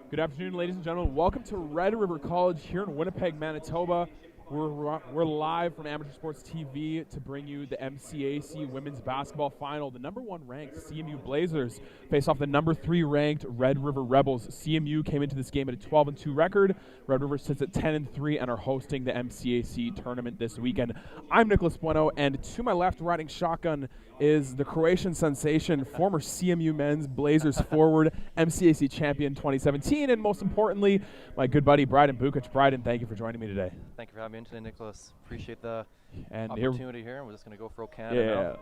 Good afternoon, ladies and gentlemen. Welcome to Red River College here in Winnipeg, Manitoba. We're live from Amateur Sports TV to bring you the MCAC Women's Basketball Final. The number 1 ranked CMU Blazers face off the number 3 ranked Red River Rebels. CMU came into this game at a 12-2 record. Red River sits at 10-3 and are hosting the MCAC tournament this weekend. I'm Nicholas Bueno, and to my left, riding shotgun, is the Croatian sensation, former CMU men's Blazers forward, MCAC champion 2017, and most importantly, my good buddy Bryden Bukic. Bryden, thank you for joining me today. Thank you for having me in today, Nicholas. Appreciate the and opportunity here. We're just going to go for Canada now.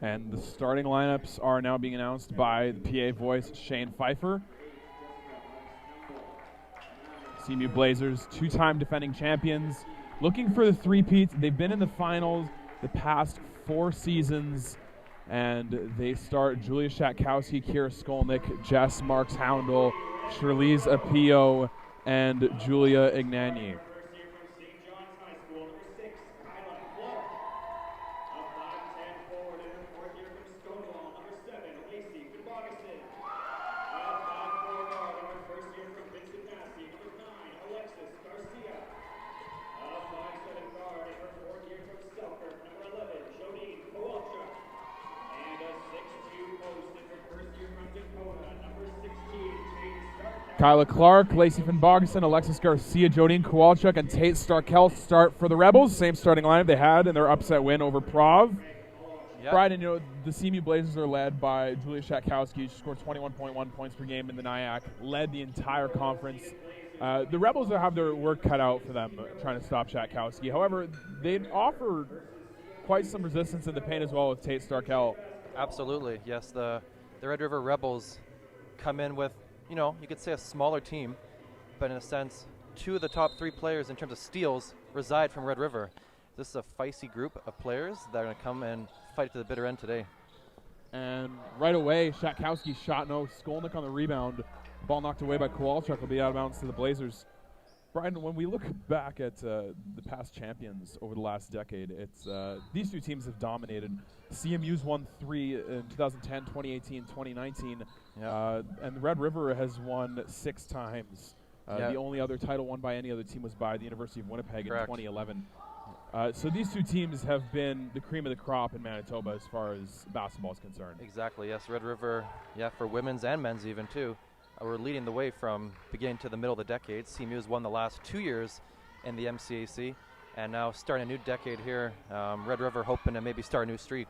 And the starting lineups are now being announced by the PA voice, Shane Pfeiffer. CMU Blazers, 2-time defending champions, looking for the three-peat. They've been in the finals the past 4 seasons, and they start Julia Shatkowski, Kira Skolnick, Jess Marks-Houndel, Charlize Apio, and Julia Ignani. Kyla Clark, Lacey Finn-Bogason, Alexis Garcia, Jodine Kowalchuk, and Tate Starkel start for the Rebels. Same starting lineup they had in their upset win over Prov. Yep. Bryden, the CMU Blazers are led by Julia Shatkowski. She scored 21.1 points per game in the NIAC, led the entire conference. The Rebels have their work cut out for them trying to stop Shatkowski. However, they offer quite some resistance in the paint as well with Tate Starkel. Absolutely, yes. The Red River Rebels come in with, you could say a smaller team, but in a sense, 2 of the top 3 players in terms of steals reside from Red River. This is a feisty group of players that are going to come and fight to the bitter end today. And right away, Shatkowski shot no, Skolnick on the rebound. Ball knocked away by Kowalchuk will be out of bounds to the Blazers. Bryden, when we look back at the past champions over the last decade, it's these 2 teams have dominated. CMU's won 3 in 2010, 2018, 2019, and the Red River has won 6 times. The only other title won by any other team was by the University of Winnipeg. Correct. In 2011. So these 2 teams have been the cream of the crop in Manitoba as far as basketball is concerned. Exactly, yes. Red River, for women's and men's even too. We're leading the way from beginning to the middle of the decade. CMU has won the last 2 years in the MCAC, and now starting a new decade here. Red River hoping to maybe start a new streak.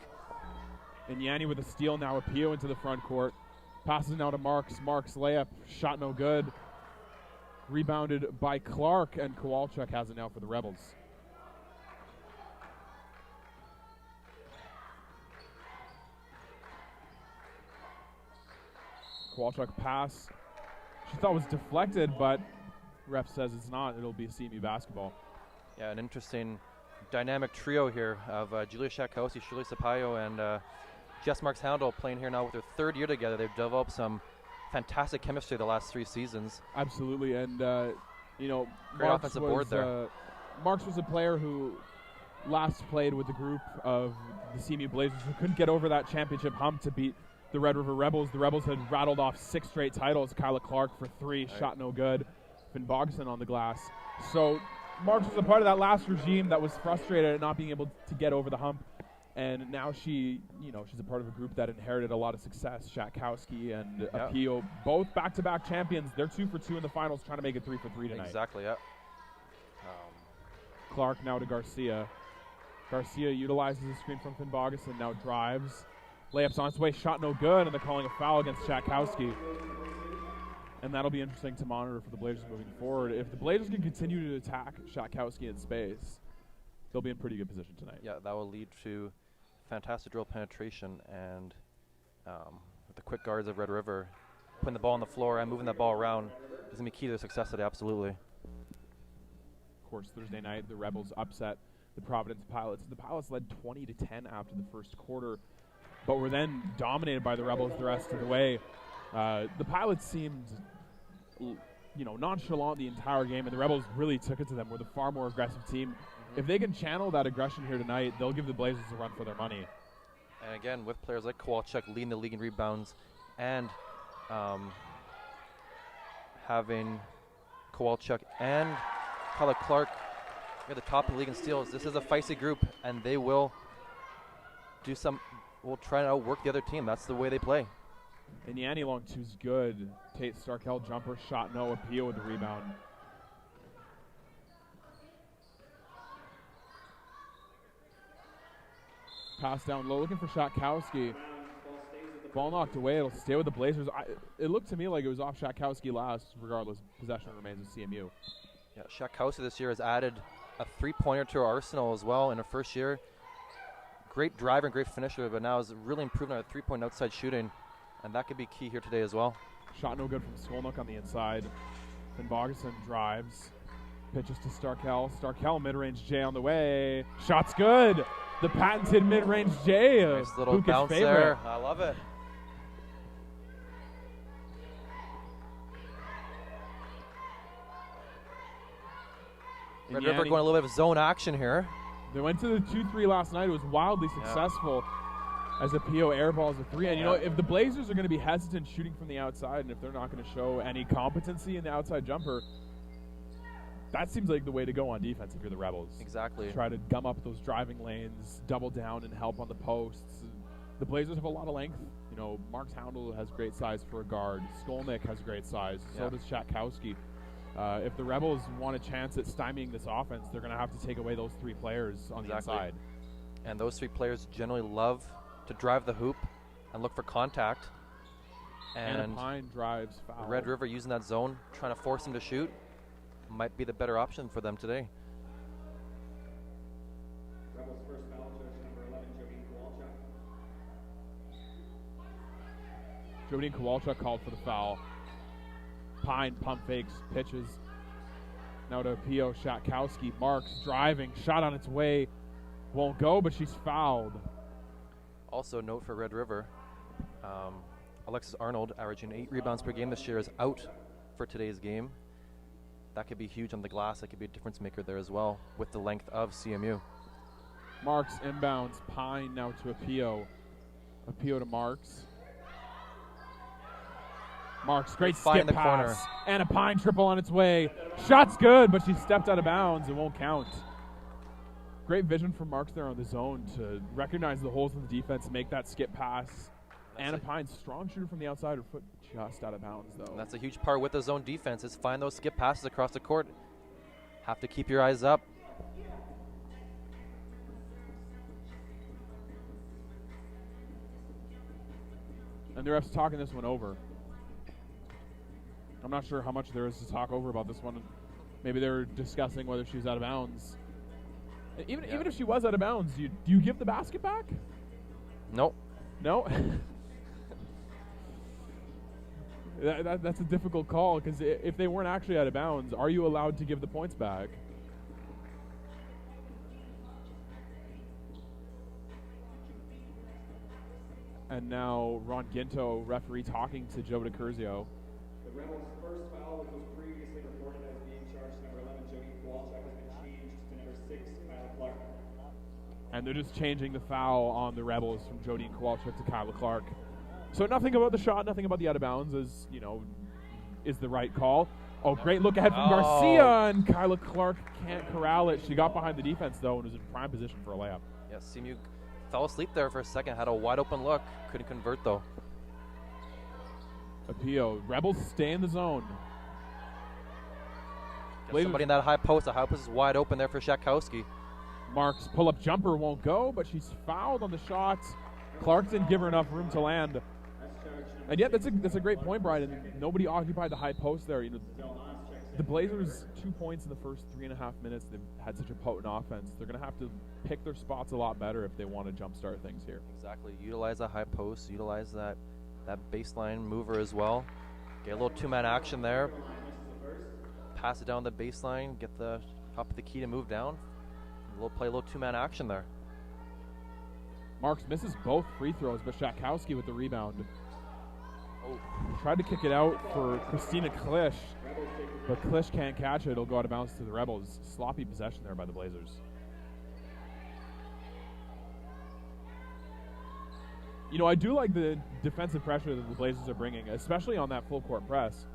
And Yanni with a steal, now Apio into the front court. Passes now to Marks. Marks layup, shot no good. Rebounded by Clark, and Kowalchuk has it now for the Rebels. Kowalchuk pass. She thought was deflected, but ref says it's not. It'll be CMU basketball. Yeah, an interesting dynamic trio here of Julia Shatkowski, Charlize Apio, and Jess Marks-Houndel playing here now with their 3rd year together. They've developed some fantastic chemistry the last 3 seasons. Absolutely, and great offensive board there. Marks was a player who last played with the group of the CMU Blazers who couldn't get over that championship hump to beat the Red River Rebels. The Rebels had rattled off 6 straight titles. Kyla Clark for 3, shot no good. Finn Bogason on the glass. So Marks was a part of that last regime that was frustrated at not being able to get over the hump. And now she's a part of a group that inherited a lot of success. Shatkowski and Apio, both back-to-back champions. They're 2 for 2 in the finals, trying to make it 3 for 3 tonight. Exactly, yeah. Clark now to Garcia. Garcia utilizes the screen from Finn Bogason, now drives. Layup's on its way, shot no good, and they're calling a foul against Shatkowski. And that'll be interesting to monitor for the Blazers moving forward. If the Blazers can continue to attack Shatkowski in space, they'll be in pretty good position tonight. Yeah, that will lead to fantastic drill penetration, and with the quick guards of Red River, putting the ball on the floor and moving that ball around is going to be key to their success today, absolutely. Of course, Thursday night, the Rebels upset the Providence Pilots. The Pilots led 20-10 after the first quarter, but were then dominated by the Rebels the rest of the way. The Pilots seemed, nonchalant the entire game, and the Rebels really took it to them. We're the far more aggressive team. If they can channel that aggression here tonight, they'll give the Blazers a run for their money. And again, with players like Kowalczyk leading the league in rebounds and having Kowalczyk and Kyla Clark at the top of the league in steals, this is a feisty group, and they will try to outwork the other team. That's the way they play. And Yanni Long two's good. Tate Starkel jumper shot, no appeal with the rebound. Pass down low, looking for Shatkowski. Ball knocked away. It'll stay with the Blazers. It looked to me like it was off Shatkowski last. Regardless, possession remains with CMU. Yeah, Shatkowski this year has added a 3-pointer to her arsenal as well in her first year. Great driver and great finisher, but now is really improving on 3-point outside shooting, and that could be key here today as well. Shot no good from Skolnick on the inside. Then Bogason drives. Pitches to Starkel. Starkel mid-range J on the way. Shot's good. The patented mid-range J. Nice little bounce there. I love it. Red River going a little bit of zone action here. They went to the 2-3 last night. It was wildly successful as the PO airballs a 3. And, if the Blazers are going to be hesitant shooting from the outside, and if they're not going to show any competency in the outside jumper, that seems like the way to go on defense if you're the Rebels. Exactly. Try to gum up those driving lanes, double down and help on the posts. The Blazers have a lot of length. Marks Houndel has great size for a guard. Skolnick has great size. So does Shatkowski. If the Rebels want a chance at stymieing this offense, they're going to have to take away those 3 players on the inside. And those 3 players generally love to drive the hoop and look for contact. And Pine drives foul. Red River using that zone, trying to force them to shoot, might be the better option for them today. Rebels first foul, judge number 11, Jodine Kowalczyk. Jodine Kowalczyk called for the foul. Pine pump fakes, pitches. Now to Pio Shatkowski. Marks driving, shot on its way. Won't go, but she's fouled. Also note for Red River, Alexis Arnold, averaging 8 rebounds per game this year, is out for today's game. That could be huge on the glass. That could be a difference maker there as well with the length of CMU. Marks inbounds. Pine now to Apio. Apio to Marks. Marks, great skip the pass. Corner. And a Pine triple on its way. Shot's good, but she stepped out of bounds. It won't count. Great vision from Marks there on the zone to recognize the holes in the defense and make that skip pass. Anna Pine, strong shooter from the outside, her foot just out of bounds, though. And that's a huge part with the zone defense is find those skip passes across the court. Have to keep your eyes up. And the ref's talking this one over. I'm not sure how much there is to talk over about this one. Maybe they were discussing whether she was out of bounds. Even if she was out of bounds, do you give the basket back? Nope. No? That's a difficult call because if they weren't actually out of bounds, are you allowed to give the points back? And now Ron Ginto, referee, talking to Joe DiCurzio. The Rebels' first foul, which was previously reported as being charged to number 11, Jodine Kowalczyk, has been changed to number 6, Kyla Clark. And they're just changing the foul on the Rebels from Jodine Kowalczyk to Kyla Clark. So nothing about the shot, nothing about the out of bounds is the right call. Oh, great look ahead from Garcia, and Kyla Clark can't corral it. She got behind the defense, though, and was in prime position for a layup. Yeah, CMU fell asleep there for a second, had a wide open look, couldn't convert, though. Apio, Rebels stay in the zone. Somebody in that high post. The high post is wide open there for Shatkowski. Mark's pull-up jumper won't go, but she's fouled on the shot. Clark didn't give her enough room to land. And yet, that's a great point, Brian. Nobody occupied the high post there. The Blazers, 2 points in the first 3.5 minutes. They've had such a potent offense. They're going to have to pick their spots a lot better if they want to jumpstart things here. Exactly. Utilize that high post. Utilize that baseline mover as well. Get a little two-man action there. Pass it down the baseline. Get the top of the key to move down. Play a little two-man action there. Marks misses both free throws, but Shatkowski with the rebound. Tried to kick it out for Christina Klisch, but Klisch can't catch it. It'll go out of bounds to the Rebels. Sloppy possession there by the Blazers. I do like the defensive pressure that the Blazers are bringing, especially on that full court press.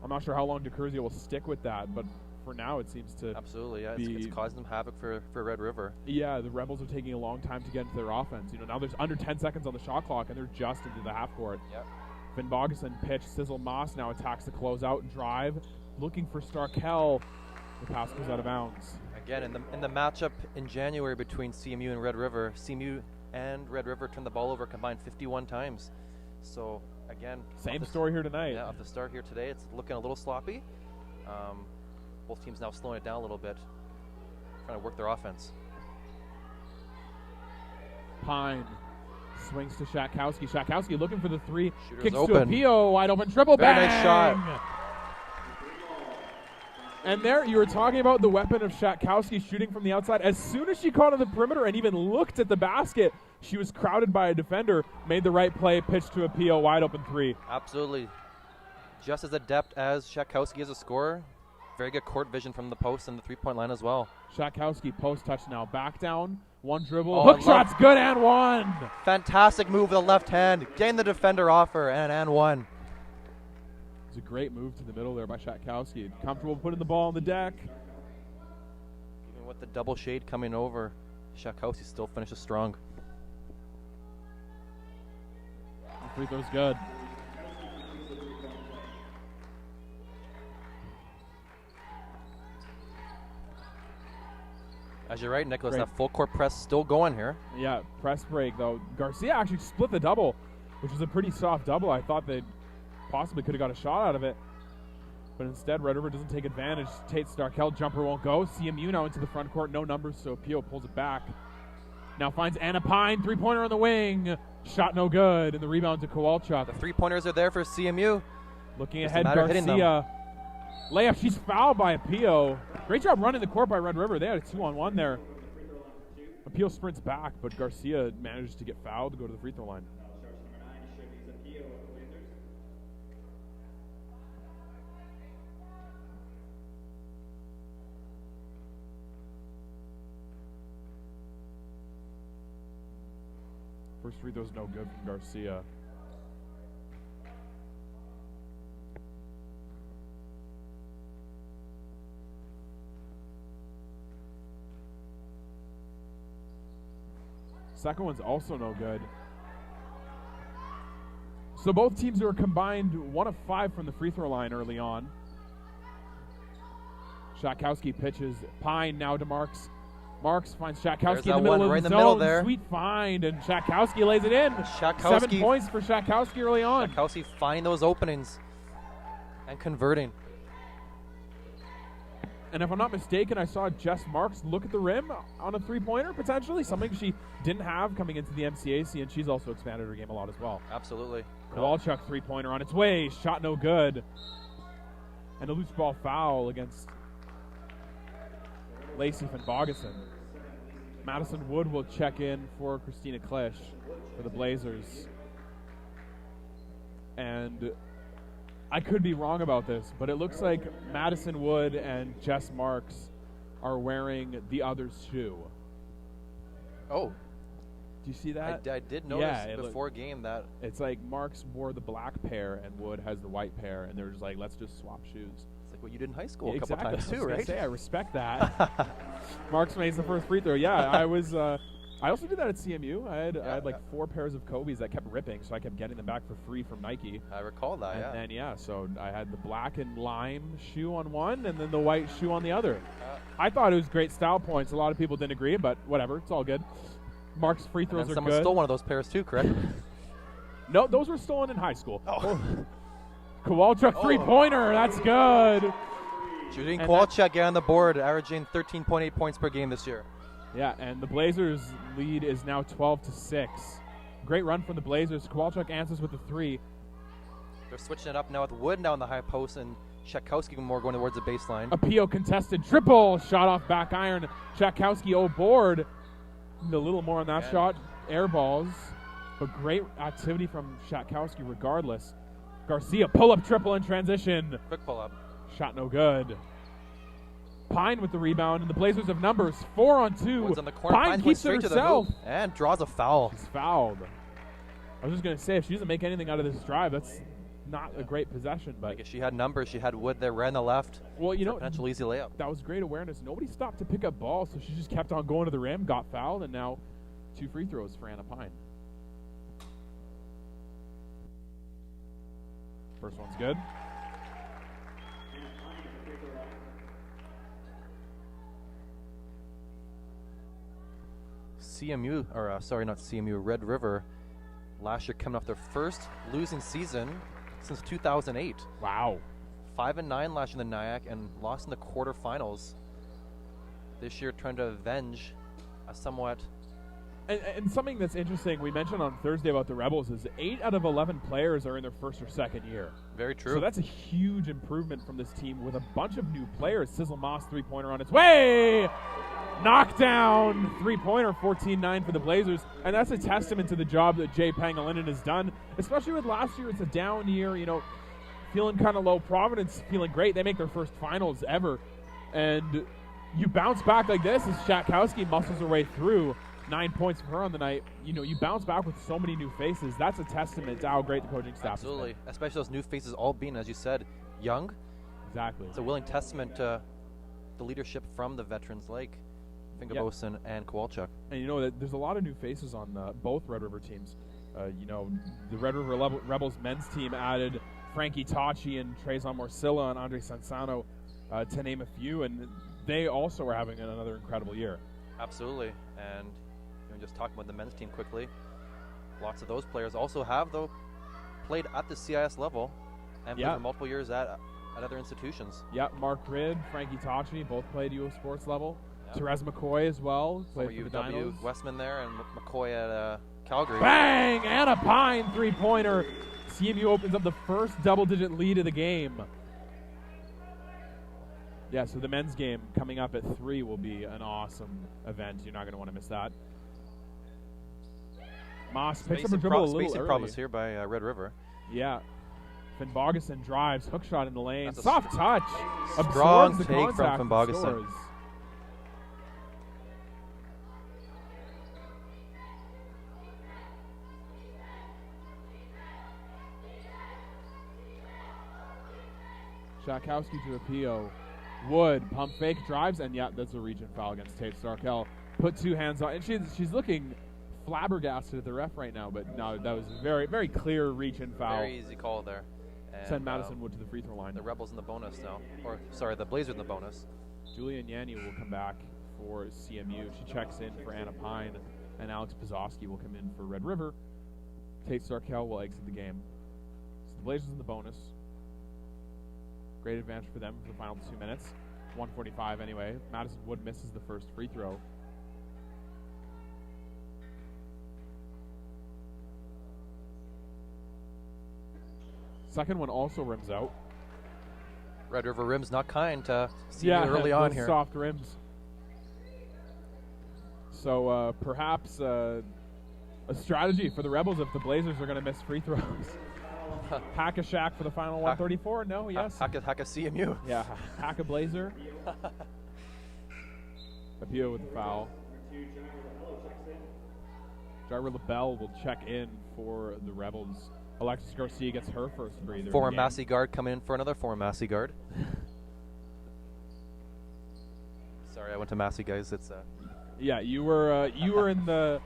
I'm not sure how long DeCurzio will stick with that, but for now it seems to absolutely, yeah, it's causing them havoc for Red River. Yeah, the Rebels are taking a long time to get into their offense. Now there's under 10 seconds on the shot clock, and they're just into the half court. Yep. Finn Bogason pitch. Sizzle Moss now attacks the closeout and drive, looking for Starkel. The pass goes out of bounds. Again, in the matchup in January between CMU and Red River, CMU and Red River turned the ball over combined 51 times. So again, same story here tonight. Yeah, off the start here today, it's looking a little sloppy. Both teams now slowing it down a little bit, trying to work their offense. Pine swings to Shatkowski. Shatkowski looking for the three. Shooter's kicks open. to Apio. Wide open triple. Very bang! nice shot. And there, you were talking about the weapon of Shatkowski shooting from the outside. As soon as she caught on the perimeter and even looked at the basket, she was crowded by a defender, made the right play, pitched to Apio, wide open three. Absolutely. Just as adept as Shatkowski as a scorer. Very good court vision from the post and the three-point line as well. Shatkowski post touch now. Back down. One dribble. Oh, hook shot's good and one. Fantastic move with the left hand. Getting the defender off her and one. It's a great move to the middle there by Shatkowski. Comfortable putting the ball on the deck. Even with the double shade coming over, Shatkowski still finishes strong. The free throw's good. As you're right, Nicholas, that full court press still going here. Yeah, press break though. Garcia actually split the double, which was a pretty soft double. I thought they possibly could have got a shot out of it, but instead Red River doesn't take advantage. Tate Starkel jumper won't go. CMU now into the front court, no numbers, so Pio pulls it back. Now finds Anna Pine, three-pointer on the wing. Shot no good, and the rebound to Kowalczyk. The three-pointers are there for CMU. Looking ahead, Garcia. Layup, she's fouled by Apio. Great job running the court by Red River. They had a 2-on-1 there. Apio sprints back, but Garcia manages to get fouled to go to the free throw line. First free throw's no good from Garcia. Second one's also no good. So both teams are combined 1 of 5 from the free throw line early on. Shatkowski pitches. Pine now to Marks. Marks finds Shatkowski in the middle of the zone. There. Sweet find, and Shatkowski lays it in. 7 points for Shatkowski early on. Shatkowski finding those openings and converting. And if I'm not mistaken, I saw Jess Marks look at the rim on a three-pointer, potentially, something she didn't have coming into the MCAC, and she's also expanded her game a lot as well. Absolutely. Kowalczyk three-pointer on its way. Shot no good. And a loose ball foul against Lacey Finn Bogason. Madison Wood will check in for Christina Klisch for the Blazers. And I could be wrong about this, but it looks like Madison Wood and Jess Marks are wearing the other's shoe. Oh, Do you see that? I did notice Yeah, before game that. It's like Marks wore the black pair and Wood has the white pair, and they're just like, let's just swap shoes. It's like what you did in high school Yeah, a couple exactly. times I was too, gonna right? Say, I respect that. Marks makes the first free throw. Yeah, I was. I also did that at CMU. I had like 4 pairs of Kobe's that kept ripping, so I kept getting them back for free from Nike. I recall that. And then so I had the black and lime shoe on one, and then the white shoe on the other. I thought it was great style points. A lot of people didn't agree, but whatever. It's all good. Mark's free throws are someone good. stole one of those pairs too, correct? No, those were stolen in high school. Oh. Kowalczyk three-pointer. That's good. Julian Kowalczyk getting on the board, averaging 13.8 points per game this year. Yeah, and the Blazers' lead is now 12-6. Great run from the Blazers. Kowalczyk answers with the 3. They're switching it up now with Wood now in the high post and Czakowski more going towards the baseline. A Pio contested triple. Shot off back iron. Czakowski board. A little more on that shot. Air balls. But great activity from Czakowski regardless. Garcia pull-up triple in transition. Quick pull-up. Shot no good. Pine with the rebound, and the Blazers have numbers. 4 on 2. Wood's on the corner. Pine keeps it herself. And draws a foul. She's fouled. I was just going to say, if she doesn't make anything out of this drive, that's not a great possession. But if she had numbers, she had Wood there right on the left. Well, you know, potential easy layup. That was great awareness. Nobody stopped to pick up balls, so she just kept on going to the rim, got fouled, and now 2 free throws for Anna Pine. First one's good. CMU, or sorry, not CMU, Red River, last year coming off their first losing season since 2008. Wow. 5-9 last year in the NIAC and lost in the quarterfinals. This year trying to avenge a somewhat... And something that's interesting, we mentioned on Thursday about the Rebels, is 8 out of 11 players are in their first or second year. Very true. So that's a huge improvement from this team with a bunch of new players. Sizzle Moss three-pointer on its way! Knockdown three-pointer, 14-9 for the Blazers. And that's a testament to the job that Jay Pangilinan has done, especially with last year. It's a down year, you know, feeling kind of low. Providence feeling great. They make their first finals ever. And you bounce back like this as Czakowski muscles her way through. 9 points for her on the night. You know, you bounce back with so many new faces. That's a testament to how great the coaching staff has been. Absolutely. Especially those new faces all being, as you said, young. Exactly. It's a willing testament to the leadership from the veterans like Fingerbosen and Kowalczyk. And you know that there's a lot of new faces on both Red River teams. You know, the Red River Rebels men's team added Frankie Tachi and Trezon Morcilla and Andre Sansano, to name a few, and they also are having another incredible year. Absolutely. And just talking about the men's team quickly, lots of those players also have, though, played at the CIS level and played for multiple years at other institutions. Yeah, Mark Ridd, Frankie Tachi, both played U of Sports level. Therese McCoy as well, played for the Dinos. Westman there and McCoy at Calgary. Bang! Anna Pine three-pointer. CMU opens up the first double-digit lead of the game. Yeah, so the men's game coming up at 3 will be an awesome event. You're not going to want to miss that. Moss picks up a dribble a little early. Problems here by Red River. Yeah. Finn Bogason drives, hook shot in the lane. That's soft touch. Strong Absorbs the take from contact Finn Bogason. Czakowski to a PO. Wood, pump fake, drives, and that's a reach and foul against Tate Starkel. Put 2 hands on, and she's looking flabbergasted at the ref right now, but no, that was a very, very clear reach and foul. Very easy call there. And send Madison Wood to the free throw line. The Rebels in the bonus now. Or, sorry, the Blazers in the bonus. Julia Yanni will come back for CMU. She checks in for Anna Pine, and Alex Pizowski will come in for Red River. Tate Starkel will exit the game. So the Blazers in the bonus. Great advantage for them for the final 2 minutes. 1:45 anyway. Madison Wood misses the first free throw. Second one also rims out. Red River rims not kind to CMU early on here. Soft rims. So perhaps a strategy for the Rebels if the Blazers are going to miss free throws. Hack a Shack for the final 134? No, yes. Hack a CMU. Yeah, hack a Blazer. Appeal with the foul. Driver LaBelle will check in for the Rebels. Alexis Garcia gets her first breather. Former Massey guard coming in for another former Massey guard. Sorry, I went to Massey, guys. It's Yeah, you were in the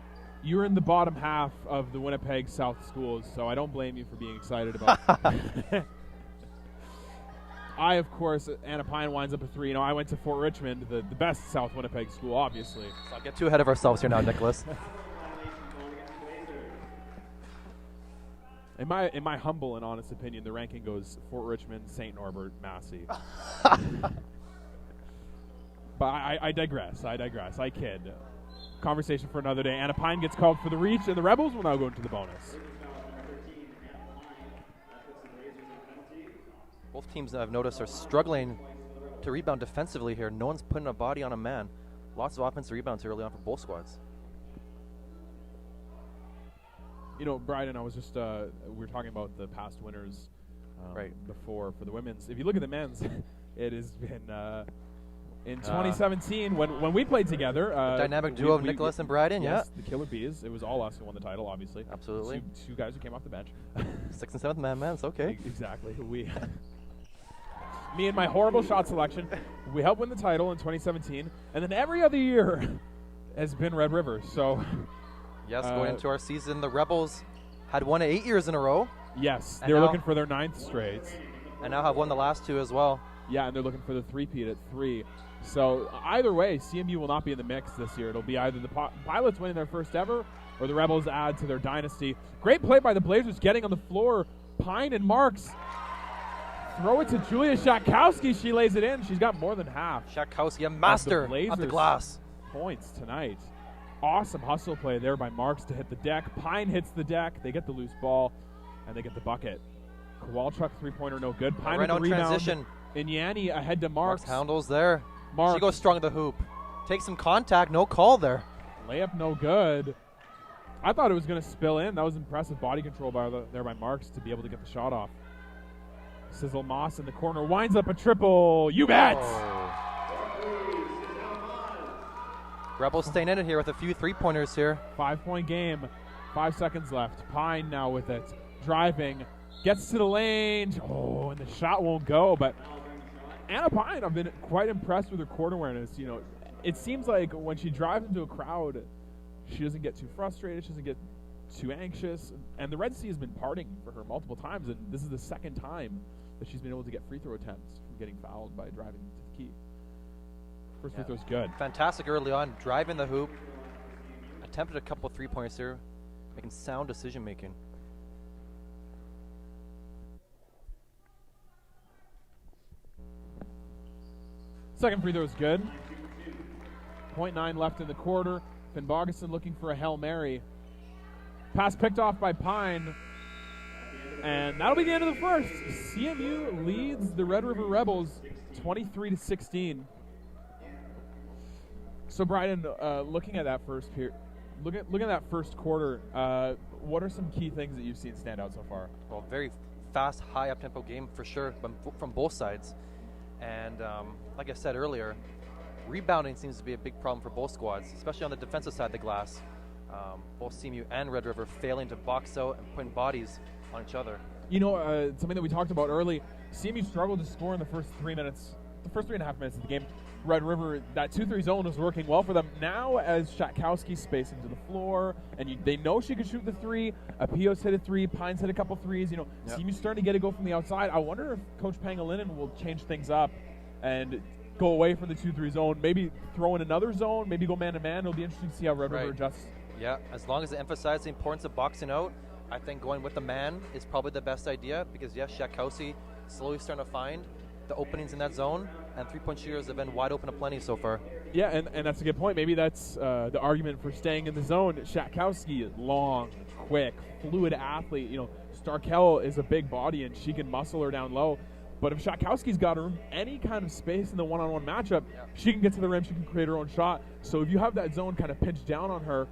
bottom half of the Winnipeg South schools, so I don't blame you for being excited about it. I, of course, Anna Pine winds up a 3. You know, I went to Fort Richmond, the best South Winnipeg school, obviously. So I'll get too ahead of ourselves here now, Nicholas. In my humble and honest opinion, the ranking goes Fort Richmond, St. Norbert, Massey. But I digress. I kid. Conversation for another day. Anna Pine gets called for the reach, and the Rebels will now go into the bonus. Both teams I've noticed are struggling to rebound defensively here. No one's putting a body on a man. Lots of offensive rebounds early on for both squads. You know, Bryden, I was just we were talking about the past winners right before for the women's. If you look at the men's, it has been in 2017 when we played together. The dynamic duo of Nicholas and Bryden, yes, the Killer Bees. It was all us who won the title, obviously. Absolutely. Two guys who came off the bench. 6th and 7th man, it's okay. Exactly. Me and my horrible shot selection, we helped win the title in 2017, and then every other year has been Red River. So, yes, going into our season, the Rebels had won it 8 years in a row. Yes, they're looking for their 9th straight, and now have won the last 2 as well. Yeah, and they're looking for the three-peat at 3. So either way, CMU will not be in the mix this year. It'll be either the Pilots winning their first ever, or the Rebels add to their dynasty. Great play by the Blazers, getting on the floor. Pine and Marks throw it to Julia Shatkowski. She lays it in. She's got more than half. Shatkowski, a master of the glass. Points tonight. Awesome hustle play there by Marks to hit the deck. Pine hits the deck. They get the loose ball, and they get the bucket. Kowalchuk three-pointer, no good. Pine with the rebound. Transition. And Yanni ahead to Marks. Handles there. Marks. She goes strong at the hoop. Takes some contact, no call there. Layup no good. I thought it was going to spill in. That was impressive body control there by Marks to be able to get the shot off. Sizzle Moss in the corner winds up a triple. You bet! Oh. Rebels staying in it here with a few three-pointers here. 5-point game. 5 seconds left. Pine now with it. Driving. Gets to the lane. Oh, and the shot won't go. But Anna Pine, I've been quite impressed with her court awareness. You know, it seems like when she drives into a crowd, she doesn't get too frustrated. She doesn't get too anxious. And the Red Sea has been parting for her multiple times, and this is the second time that she's been able to get free throw attempts from getting fouled by driving to the key. First free throw's good. Fantastic early on, driving the hoop. Attempted a couple three-pointers here, making sound decision-making. Second free throw is good. 0.9 left in the quarter. Finn Bogason looking for a Hail Mary. Pass picked off by Pine. And that'll be the end of the first. CMU leads the Red River Rebels 23-16. So, Bryden, looking at that first looking at that first quarter, what are some key things that you've seen stand out so far? Well, very fast, high up-tempo game for sure from both sides. And like I said earlier, rebounding seems to be a big problem for both squads, especially on the defensive side of the glass. Both CMU and Red River failing to box out and putting bodies on each other. You know, something that we talked about early, CMU struggled to score in the first 3 minutes, the first 3.5 minutes of the game. Red River, that 2-3 zone was working well for them. Now, as Shatkowski's spacing to the floor, and they know she can shoot the 3, Apios hit a 3, Pines hit a couple 3s. You know, CMU's starting to get a go from the outside. I wonder if Coach Pangilinan will change things up and go away from the 2-3 zone, maybe throw in another zone, maybe go man-to-man. It'll be interesting to see how Red River adjusts. Yeah, as long as they emphasize the importance of boxing out, I think going with the man is probably the best idea because, yes, Shatkowski slowly starting to find the openings in that zone, and three-point shooters have been wide open aplenty so far. Yeah, and that's a good point. Maybe that's the argument for staying in the zone. Shatkowski is long, quick, fluid athlete. You know, Starkel is a big body, and she can muscle her down low. But if Shatkowski's got her any kind of space in the one-on-one matchup, she can get to the rim, she can create her own shot. So if you have that zone kind of pinched down on her,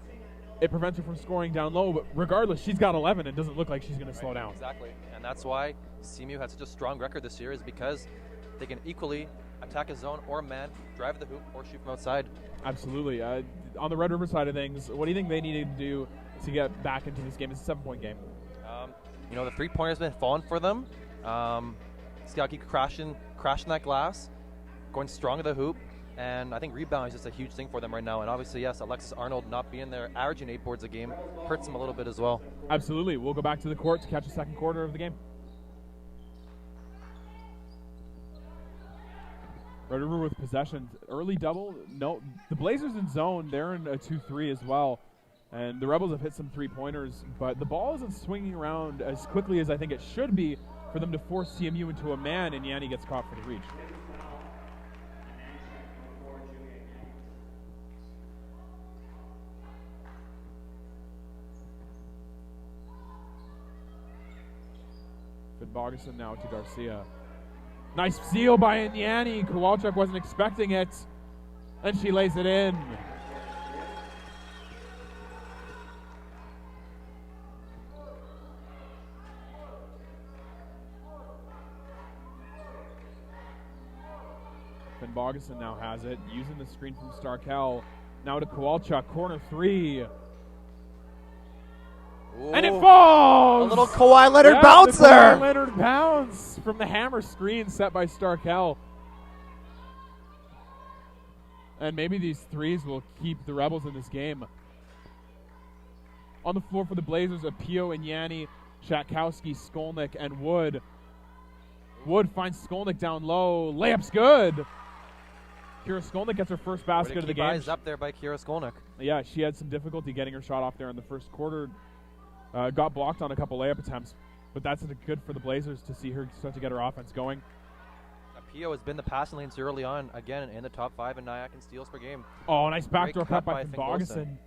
it prevents her from scoring down low. But regardless, she's got 11 and doesn't look like she's going to slow down. Exactly, and that's why CMU had such a strong record this year, is because they can equally attack a zone or a man, drive the hoop, or shoot from outside. Absolutely. On the Red River side of things, what do you think they needed to do to get back into this game? It's a 7-point game. You know, the three-pointer's been falling for them. See how keep crashing that glass, going strong at the hoop, and I think rebound is just a huge thing for them right now. And obviously, yes, Alexis Arnold not being there, averaging 8 boards a game, hurts them a little bit as well. Absolutely. We'll go back to the court to catch the second quarter of the game. Red River with possession. Early double. No, the Blazers in zone. They're in a 2-3 as well. And the Rebels have hit some three-pointers, but the ball isn't swinging around as quickly as I think it should be for them to force CMU into a man, and Yanni gets caught for the reach. Bogason now to Garcia. Nice steal by Yanni. Kowalczyk wasn't expecting it, and she lays it in. Bogason now has it, using the screen from Starkel. Now to Kowalczyk, corner 3. Ooh. And it falls! A little Kawhi Leonard bouncer! Kawhi Leonard bounce from the hammer screen set by Starkel. And maybe these threes will keep the Rebels in this game. On the floor for the Blazers, Apio and Yanni, Shatkowski, Skolnick, and Wood. Wood finds Skolnick down low. Layup's good. Kira Skolnick gets her first basket of the game. Eyes up there by Kira Skolnick. Yeah, she had some difficulty getting her shot off there in the first quarter. Got blocked on a couple layup attempts, but that's good for the Blazers to see her start to get her offense going. Apio has been the passing lanes early on, again in the top 5 in Nyack and steals per game. Oh, nice backdoor cut by Bogason.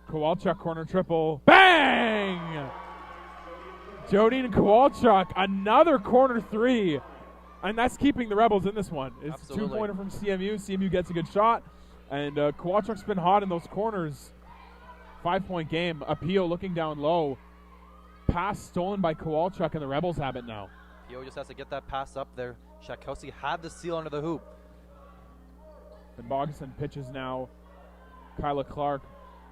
Kowalczyk corner triple. Bang! Jodine and Kowalczyk, another corner 3. And that's keeping the Rebels in this one. It's Absolutely. a 2-pointer from CMU. CMU gets a good shot. And Kowalczyk's been hot in those corners. 5-point game. Apio looking down low. Pass stolen by Kowalczyk, and the Rebels have it now. Apio just has to get that pass up there. Shatkowski had the steal under the hoop. And Bogason pitches now. Kyla Clark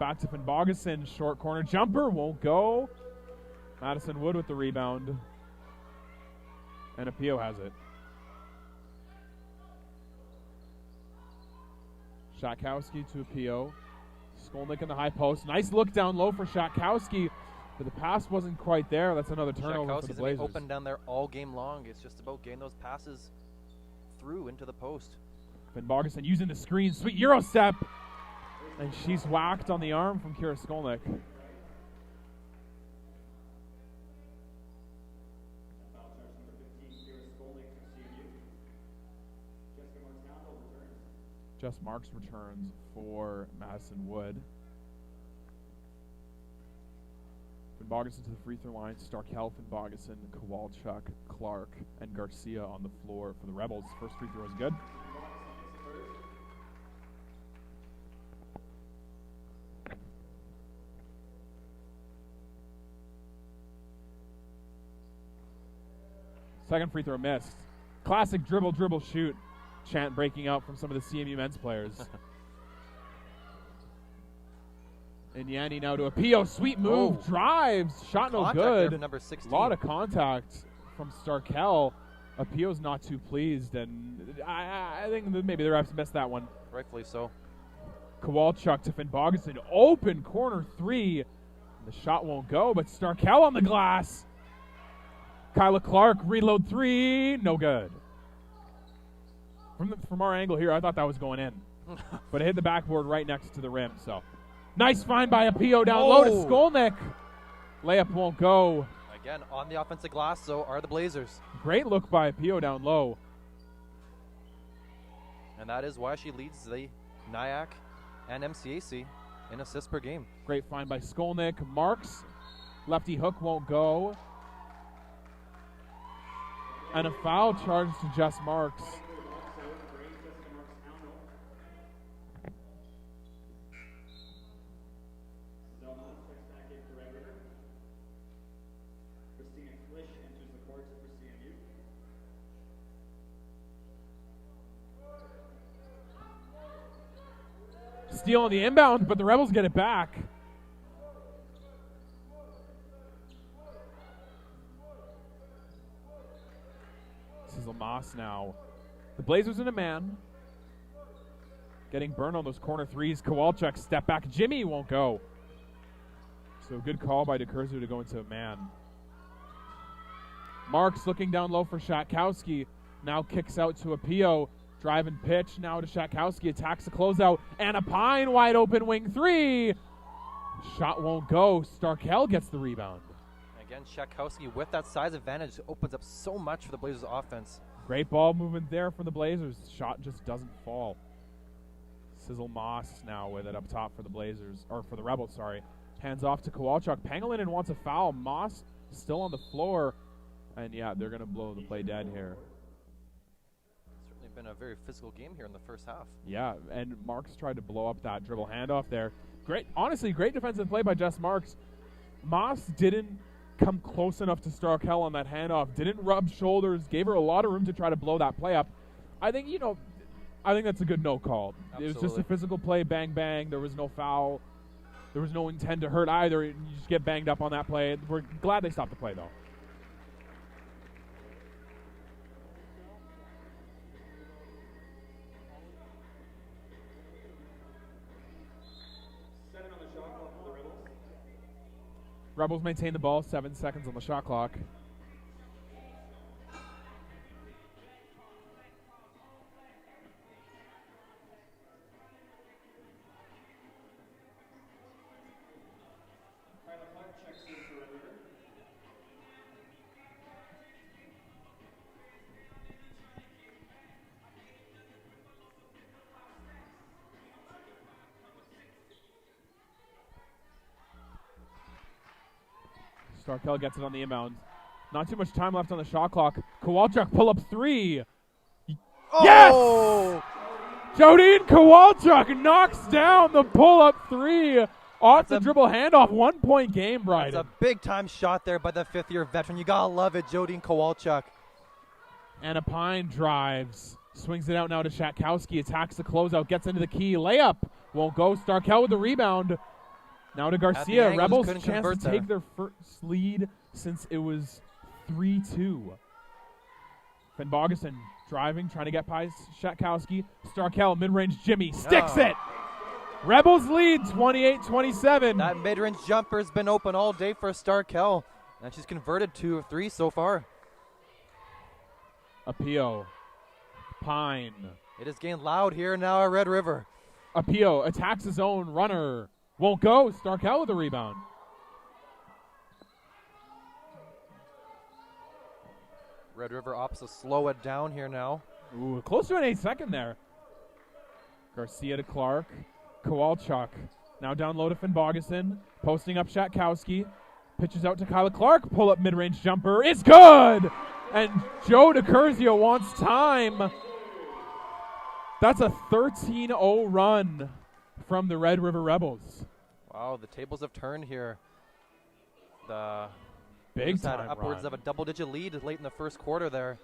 back to Finn Bogason. Short corner jumper won't go. Madison Wood with the rebound. And Apio has it. Shatkowski to Apio. Skolnick in the high post. Nice look down low for Shatkowski, but the pass wasn't quite there. That's another turnover for the Blazers. Open down there all game long. It's just about getting those passes through into the post. Finn Bogason using the screen. Sweet Euro step. And she's whacked on the arm from Kira Skolnick. Jess Marks returns for Madison Wood. Finn Bogason to the free throw line. Starkel, Finn Bogason, Kowalczyk, Clark, and Garcia on the floor for the Rebels. First free throw is good. Second free throw missed. Classic dribble, dribble, shoot chant breaking out from some of the CMU men's players. And Yanni now to Apio. Sweet move. Drives. Shot no good. Number 16. A lot of contact from Starkel. Apio's not too pleased, and I think that maybe the refs missed that one. Rightfully so. Kowalczyk to Finn Bogason. Open corner 3. The shot won't go, but Starkel on the glass. Kyla Clark, reload 3. No good. From our angle here, I thought that was going in. But it hit the backboard right next to the rim. So nice find by Apio down low to Skolnick. Layup won't go. Again, on the offensive glass, so are the Blazers. Great look by Apio down low. And that is why she leads the Nyack and MCAC in assists per game. Great find by Skolnick. Marks, lefty hook won't go. And a foul charged to Jess Marks. Steal on the inbound, but the Rebels get it back. Moss now. The Blazers in a man. Getting burned on those corner threes. Kowalczyk step back. Jimmy won't go. So good call by DeCurzio to go into a man. Marks looking down low for Shatkowski. Now kicks out to Apio. Drive and pitch now to Shatkowski. Attacks the closeout. Anna Pine wide open wing three. Shot won't go. Starkel gets the rebound. Again, Shatkowski with that size advantage opens up so much for the Blazers offense. Great ball movement there for the Blazers. Shot just doesn't fall. Sizzle Moss now with it up top for the Blazers, or for the Rebels, sorry. Hands off to Kowalczyk. Pangilinan wants a foul. Moss still on the floor. And yeah, they're going to blow the play dead here. Certainly been a very physical game here in the first half. Yeah, and Marks tried to blow up that dribble handoff there. Great, honestly, great defensive play by Jess Marks. Moss didn't come close enough to Starkel on that handoff. Didn't rub shoulders. Gave her a lot of room to try to blow that play up. I think, I think that's a good no call. Absolutely. It was just a physical play, bang, bang. There was no foul. There was no intent to hurt either. You just get banged up on that play. We're glad they stopped the play, though. Rebels maintain the ball, 7 seconds on the shot clock. Starkel gets it on the inbound. Not too much time left on the shot clock. Kowalczyk pull-up three. Oh! Yes! Jodine Kowalczyk knocks down the pull-up three off the dribble handoff. 1 point game, Bryden. That's a big-time shot there by the fifth-year veteran. You gotta love it, Jodine Kowalczyk. Anna Pine drives. Swings it out now to Shatkowski. Attacks the closeout. Gets into the key. Layup. Won't go. Starkel with the rebound. Now to Garcia. Rebels chance to take their first lead since it was 3-2. Finn Bogason driving, trying to get past Shatkowski. Starkel, mid-range Jimmy, sticks it! Rebels lead 28-27. That mid-range jumper's been open all day for Starkel, and she's converted 2 of 3 so far. Apio. Pine. It is getting loud here now at Red River. Apio attacks his own runner. Won't go. Starkel with the rebound. Red River opts to slow it down here now. Ooh, close to an 8-second there. Garcia to Clark. Kowalczyk now down low to Finn Bogason. Posting up Shatkowski. Pitches out to Kyla Clark. Pull up mid-range jumper. It's good! And Joe DeCurzio wants time. That's a 13-0 run from the Red River Rebels. Wow, the tables have turned here. The Big had time upwards run. of a double-digit lead late in the first quarter there.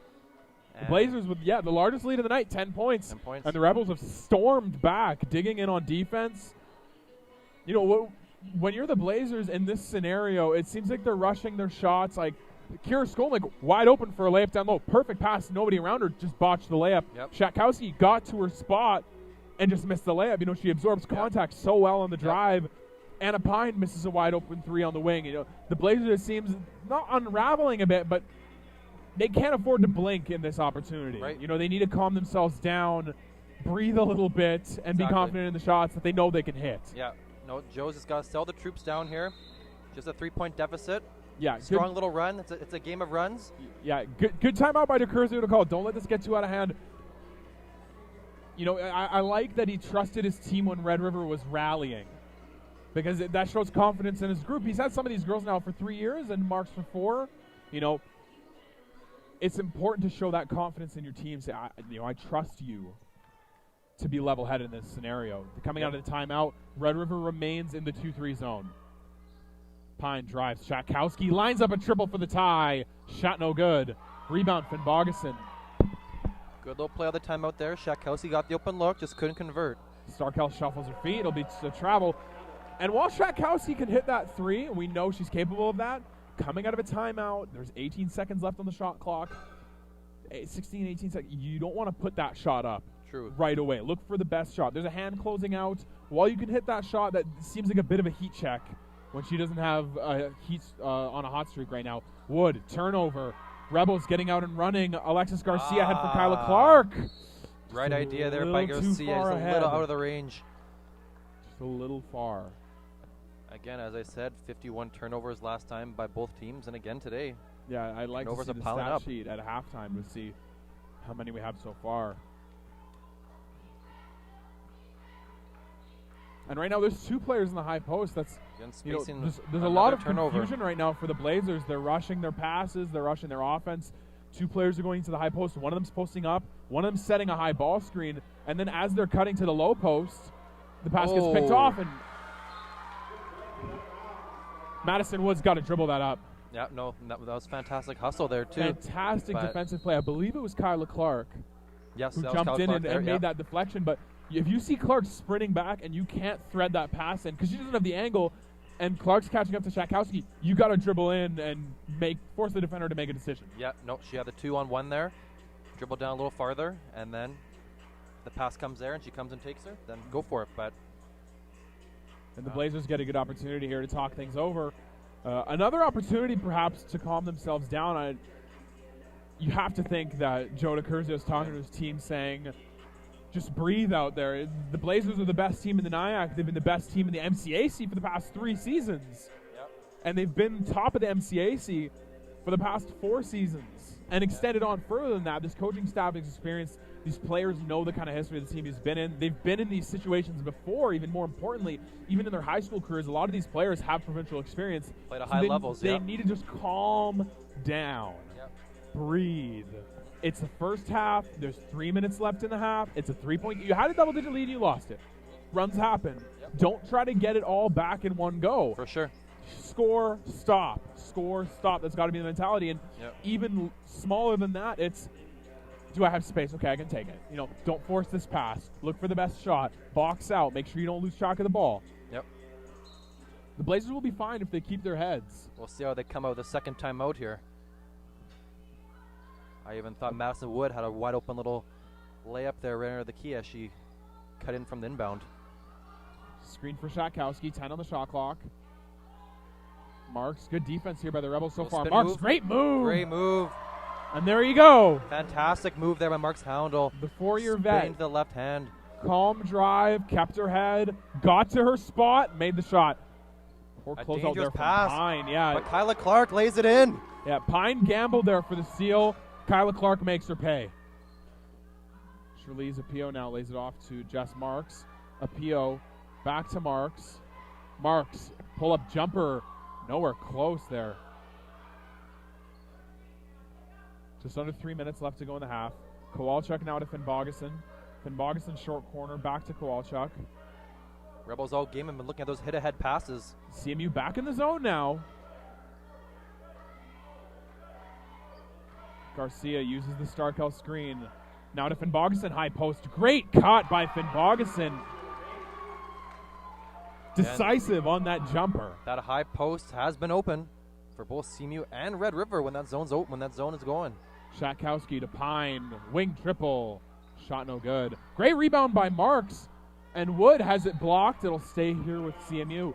The Blazers with, the largest lead of the night, 10 points. 10 points. And the Rebels have stormed back, digging in on defense. You know, when you're the Blazers in this scenario, it seems like they're rushing their shots. Like, Kira Skolnick wide open for a layup down low. Perfect pass, nobody around her, just botched the layup. Yep. Shatkowski got to her spot and just missed the layup. You know, she absorbs contact so well on the drive. Anna Pine misses a wide open three on the wing. You know, the Blazers, it seems, not unraveling a bit, but they can't afford to blink in this opportunity. Right. You know, they need to calm themselves down, breathe a little bit, and be confident in the shots that they know they can hit. Yeah. No, Joe's just got to sell the troops down here. Just a 3-point deficit. Yeah. Strong little run. It's a game of runs. Yeah. Good timeout by DeCurzio to call. Don't let this get too out of hand. You know, I like that he trusted his team when Red River was rallying, because that shows confidence in his group. He's had some of these girls now for 3 years and Marks for 4. You know, it's important to show that confidence in your team. Say, I trust you to be level-headed in this scenario. Coming out of the timeout, Red River remains in the 2-3 zone. Pine drives. Shatkowski lines up a triple for the tie. Shot no good. Rebound, Finn Bogason. Good little play on the timeout there. Shatkowski got the open look, just couldn't convert. Starkel shuffles her feet. It'll be a travel. And while Shatkowski can hit that three, and we know she's capable of that, coming out of a timeout, there's 18 seconds left on the shot clock. 16, 18 seconds. You don't want to put that shot up True. right away. Look for the best shot. There's a hand closing out. While you can hit that shot, that seems like a bit of a heat check when she doesn't have heat on a hot streak right now. Wood, turnover. Rebels getting out and running. Alexis Garcia ahead for Kyla Clark. Right Just idea a there by little too Garcia. far Just a ahead. little out of the range. Just a little far. Again, as I said, 51 turnovers last time by both teams, and again today. Yeah, I'd like to Turnovers see are the piling stat up. sheet at halftime to see how many we have so far. And right now, there's 2 players in the high post. That's Again, you know, spacing there's a lot of turnover. confusion right now for the Blazers. They're rushing their passes. They're rushing their offense. 2 players are going to the high post. One of them's posting up. One of them's setting a high ball screen. And then as they're cutting to the low post, the pass gets picked off, and Madison Wood's got to dribble that up. Yeah, no, that was fantastic hustle there too. Fantastic But defensive play. I believe it was Kyla Clark yes, who that was jumped Kyle in Clark and there, made that deflection. But if you see Clark sprinting back and you can't thread that pass in because she doesn't have the angle, and Clark's catching up to Shakowski, you got to dribble in and force the defender to make a decision. Yeah, no, she had the 2-on-1 there. Dribble down a little farther, and then the pass comes there, and she comes and takes her. Then go for it. But And the Blazers get a good opportunity here to talk things over. Another opportunity, perhaps, to calm themselves down. You have to think that Joe DiCurzio is talking to his team saying, just breathe out there. The Blazers are the best team in the NIAC. They've been the best team in the MCAC for the past 3 seasons. yep. And they've been top of the MCAC for the past 4 seasons. And extended on further than that, this coaching staff has experienced. These players know the kind of history the team has been in. They've been in these situations before, even more importantly, even in their high school careers. A lot of these players have provincial experience. Played at high levels, They yeah. need to just calm down. Yep. Breathe. It's the first half. There's 3 minutes left in the half. It's a 3-point. You had a double-digit lead and you lost it. Runs happen. Yep. Don't try to get it all back in one go. For sure. Score, stop. Score, stop. That's got to be the mentality. And Yep. even smaller than that, it's, do I have space? Okay, I can take it. Don't force this pass. Look for the best shot. Box out. Make sure you don't lose track of the ball. Yep. The Blazers will be fine if they keep their heads. We'll see how they come out the second time out here. I even thought Madison Wood had a wide open little layup there right under the key as she cut in from the inbound. Screen for Shakowski. 10 on the shot clock. Marks, good defense here by the Rebels so Little far. spin Marks, move. great move. Great move. And there you go. Fantastic move there by Marks Houndel. The 4-year Spin vet. to the left hand. Calm drive, kept her head, got to her spot, made the shot. Poor A closeout dangerous there from pass. Pine. Yeah, But Kyla Clark lays it in. yeah. Pine gambled there for the steal. Kyla Clark makes her pay. Shirley's Apio now lays it off to Jess Marks. Apio back to Marks. Marks, pull up jumper. Nowhere close there. Just under 3 minutes left to go in the half. Kowalchuk now to Finn Bogason. Finn Bogason short corner back to Kowalchuk. Rebels all game have been looking at those hit-ahead passes. CMU back in the zone now. Garcia uses the Starkel screen. Now to Finn Bogason, high post. Great cut by Finn Bogason. Decisive on that jumper. That high post has been open for both CMU and Red River when that zone's open, when that zone is going. Shakowski to Pine. Wing triple. Shot no good. Great rebound by Marks. And Wood has it blocked. It'll stay here with CMU.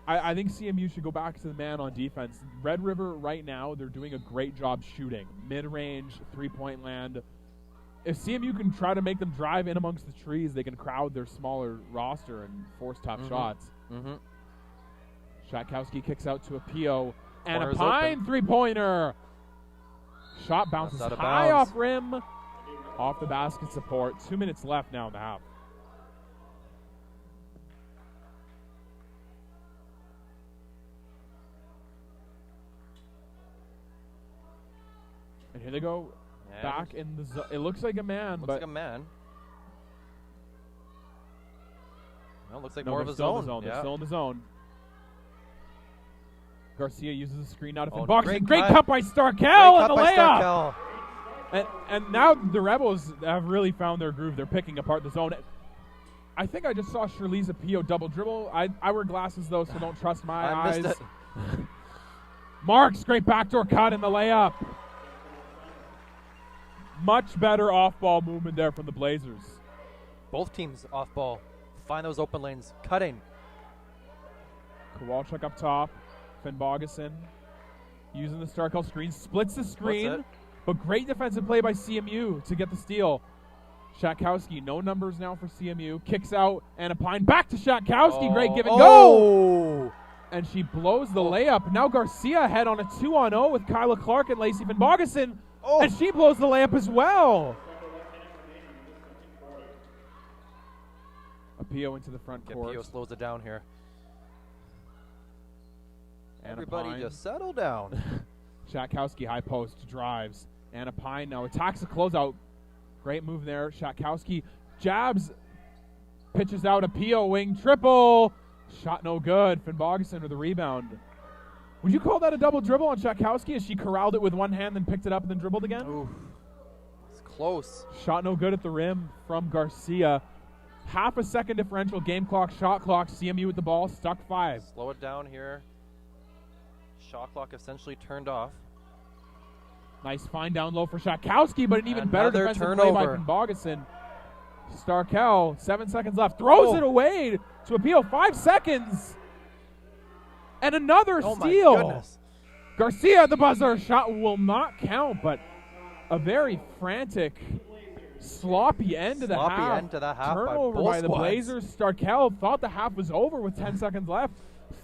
I think CMU should go back to the man on defense. Red River right now, they're doing a great job shooting. Mid-range, three-point land. If CMU can try to make them drive in amongst the trees, they can crowd their smaller roster and force tough shots. Shakowski kicks out to a Pio. And a Corner's Pine open. three-pointer. Shot bounces That's out of high bounds. off rim. Off the basket support. 2 minutes left now in the half. And here they go. And Back in the zone. It looks like a man, looks but like a man. No, looks like no, more they're of a still in zone. the zone. They're Yeah. still in the zone. Garcia uses the screen out of Oh, box. great Great cut. cut by Starkel Great and cut the by layup. Starkel. And now the Rebels have really found their groove. They're picking apart the zone. I think I just saw Shirley's Apio double dribble. I wear glasses, though, so don't trust my I eyes. missed it. Marks, great backdoor cut in the layup. Much better off-ball movement there from the Blazers. Both teams off ball. Find those open lanes. Cutting. Kowalczyk up top. Finn Bogason using the Starkel screen. Splits the screen. But great defensive play by CMU to get the steal. Shatkowski, no numbers now for CMU. Kicks out Anapine. Back to Shatkowski. Great give and go. And she blows the layup. Now Garcia ahead on a 2-on-0 with Kyla Clark and Lacey Finn Bogason. And she blows the layup as well. Apio into the front court. Apio slows it down here. Everybody Pine. just settle down. Shatkowski high post drives. Anna Pine now attacks the closeout. Great move there. Shatkowski jabs, pitches out. Apio wing triple. Shot no good. Finn Bogason with the rebound. Would you call that a double dribble on Shatkowski as she corralled it with one hand, then picked it up and then dribbled again? Ooh, it's close. Shot no good at the rim from Garcia. Half a second differential, game clock, shot clock. CMU with the ball, stuck 5. Slow it down here. Shot clock essentially turned off. Nice find down low for Shatkowski, but an even better Another defensive play by Finn Bogason. Starkel, 7 seconds left, throws it away to Appeal. 5 seconds. And another steal. My goodness. Garcia at the buzzer. Shot will not count, but a very frantic, sloppy end to the half. Turnover by the Blazers. Starkel thought the half was over with 10 seconds left.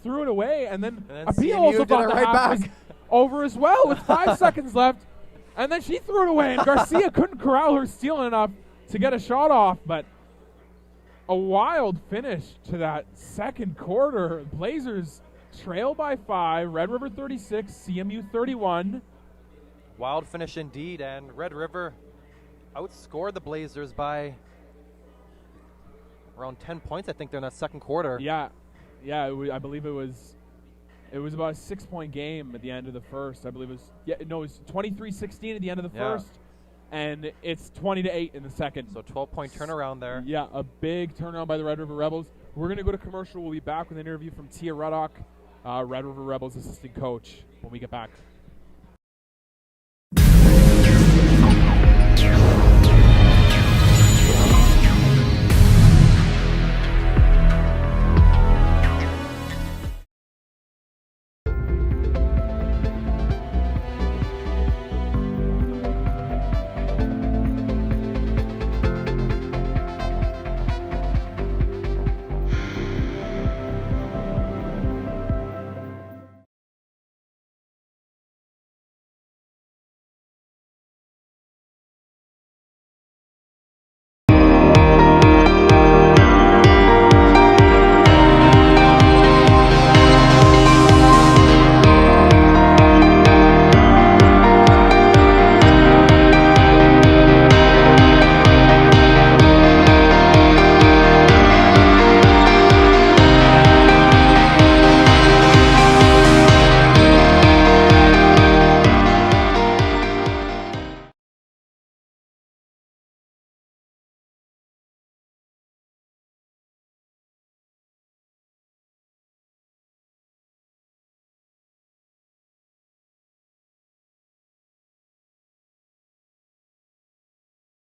Threw it away, and then Appeal also thought the half was over as well with 5 seconds left. And then she threw it away, and Garcia couldn't corral her steal enough to get a shot off, but a wild finish to that second quarter. Blazers trail by 5, Red River 36, CMU 31. Wild finish indeed, and Red River outscored the Blazers by around 10 points, I think, they're in that second quarter. Yeah, I believe it was about a 6-point game at the end of the first. I believe it was 23-16 at the end of the first, and it's 20-8 in the second. So 12-point turnaround there. Yeah, a big turnaround by the Red River Rebels. We're going to go to commercial. We'll be back with an interview from Tia Ruddock, Red River Rebels assistant coach, when we get back.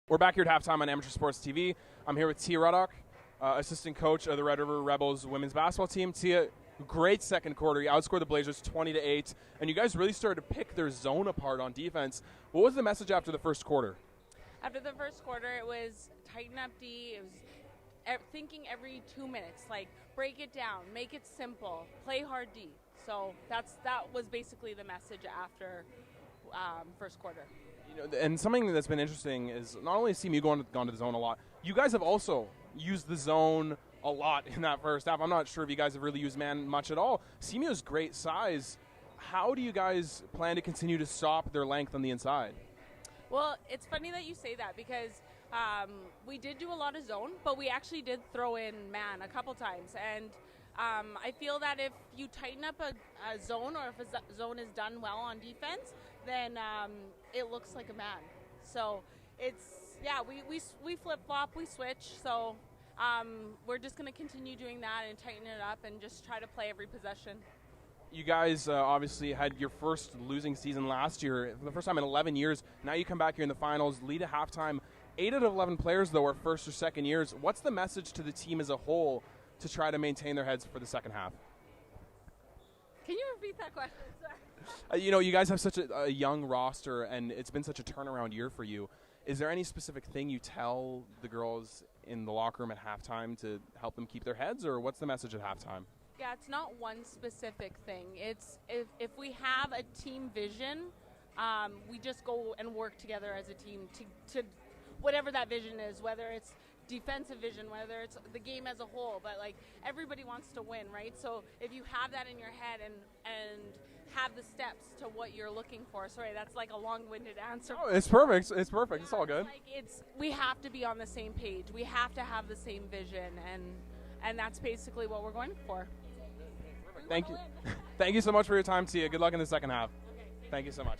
We're back here at halftime on Amateur Sports TV. I'm here with Tia Ruddock, assistant coach of the Red River Rebels women's basketball team. Tia, great second quarter. You outscored the Blazers 20-8, and you guys really started to pick their zone apart on defense. What was the message after the first quarter? After the first quarter, it was tighten up D. It was thinking every 2 minutes, like break it down, make it simple, play hard D. So that was basically the message after first quarter. You know, and something that's been interesting is not only has CMU gone to the zone a lot, you guys have also used the zone a lot in that first half. I'm not sure if you guys have really used man much at all. CMU has great size. How do you guys plan to continue to stop their length on the inside? Well, it's funny that you say that because we did do a lot of zone, but we actually did throw in man a couple times. And I feel that if you tighten up a zone, or if a zone is done well on defense, then it looks like a man. So it's, we flip-flop, we switch. So we're just going to continue doing that and tighten it up and just try to play every possession. You guys obviously had your first losing season last year, for the first time in 11 years. Now you come back here in the finals, lead at halftime. 8 out of 11 players, though, are first or second years. What's the message to the team as a whole to try to maintain their heads for the second half? Can you repeat that question? Sorry. You guys have such a young roster, and it's been such a turnaround year for you. Is there any specific thing you tell the girls in the locker room at halftime to help them keep their heads, or what's the message at halftime? Yeah, it's not one specific thing. It's if we have a team vision, we just go and work together as a team to whatever that vision is, whether it's defensive vision, whether it's the game as a whole, but like everybody wants to win, right? So if you have that in your head and have the steps to what you're looking for. Sorry, that's like a long-winded answer. Oh, it's perfect. It's perfect. Yeah, it's all good. We have to be on the same page. We have to have the same vision, and that's basically what we're going for. Thank you. Thank you so much for your time, Tia. Good luck in the second half. Okay, Thank you so much.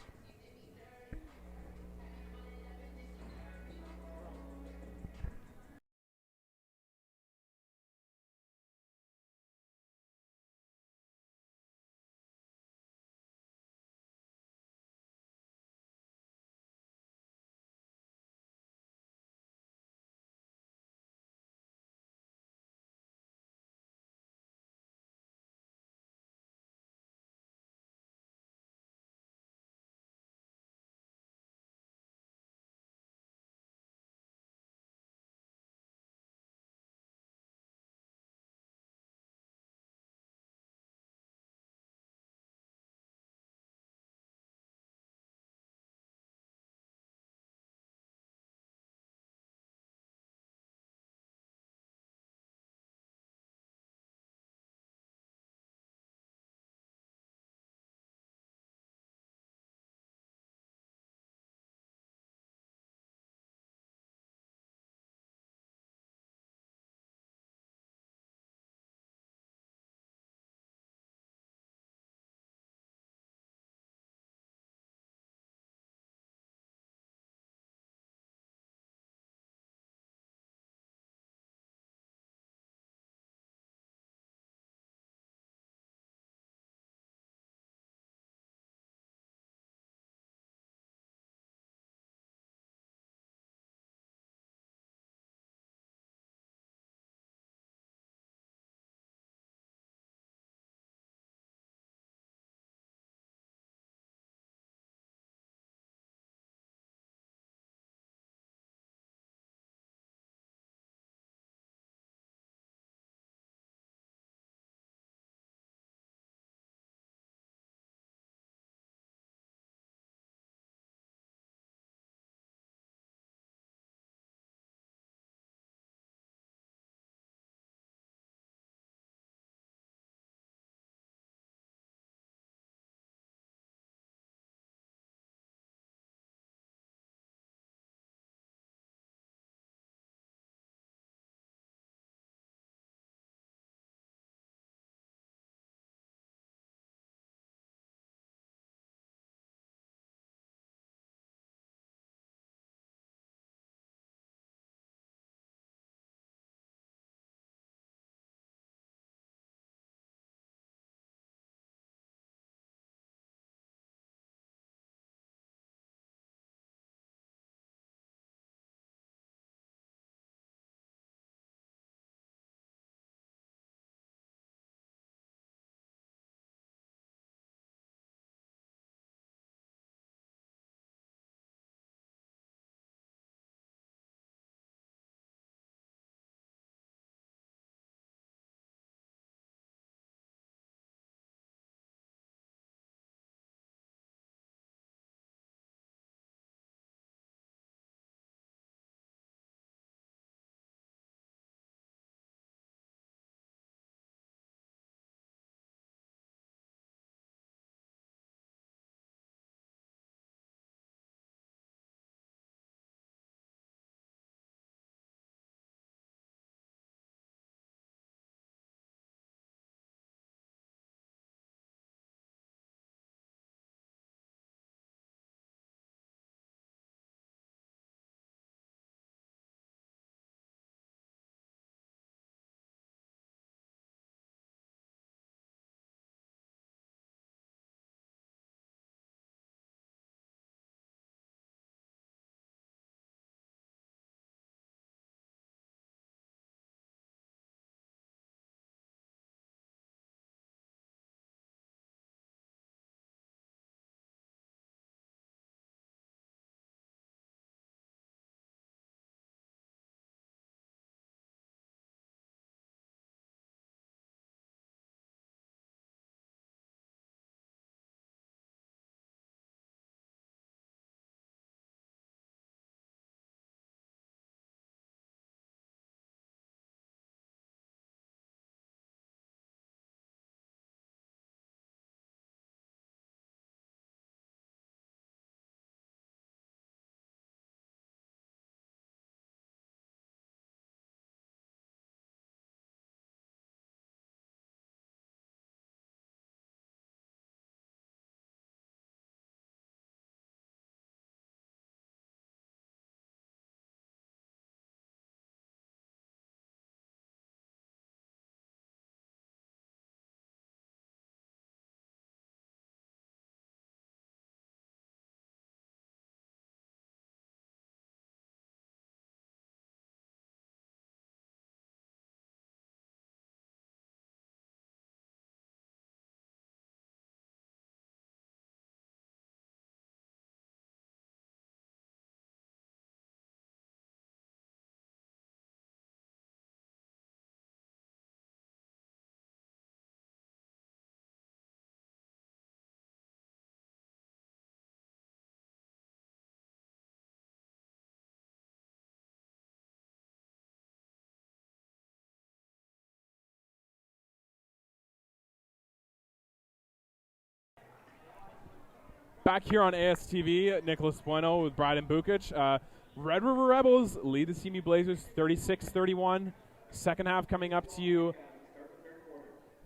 Back here on ASTV, Nicholas Bueno with Bryden Bukic. Red River Rebels lead the CMU Blazers 36-31. Second half coming up to you.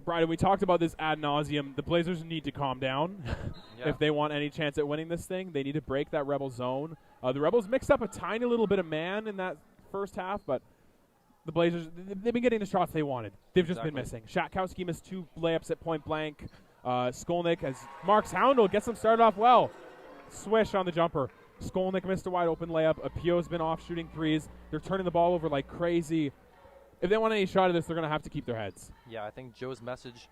Bryden, we talked about this ad nauseum. The Blazers need to calm down if they want any chance at winning this thing. They need to break that Rebel zone. The Rebels mixed up a tiny little bit of man in that first half, but the Blazers, they've been getting the shots they wanted. They've just been missing. Shatkowski missed 2 layups at point blank. Skolnick, as Marks Houndel gets them started off well. Swish on the jumper. Skolnick missed a wide open layup. Apio's been off shooting threes. They're turning the ball over like crazy. If they want any shot of this, they're going to have to keep their heads. Yeah, I think Joe's message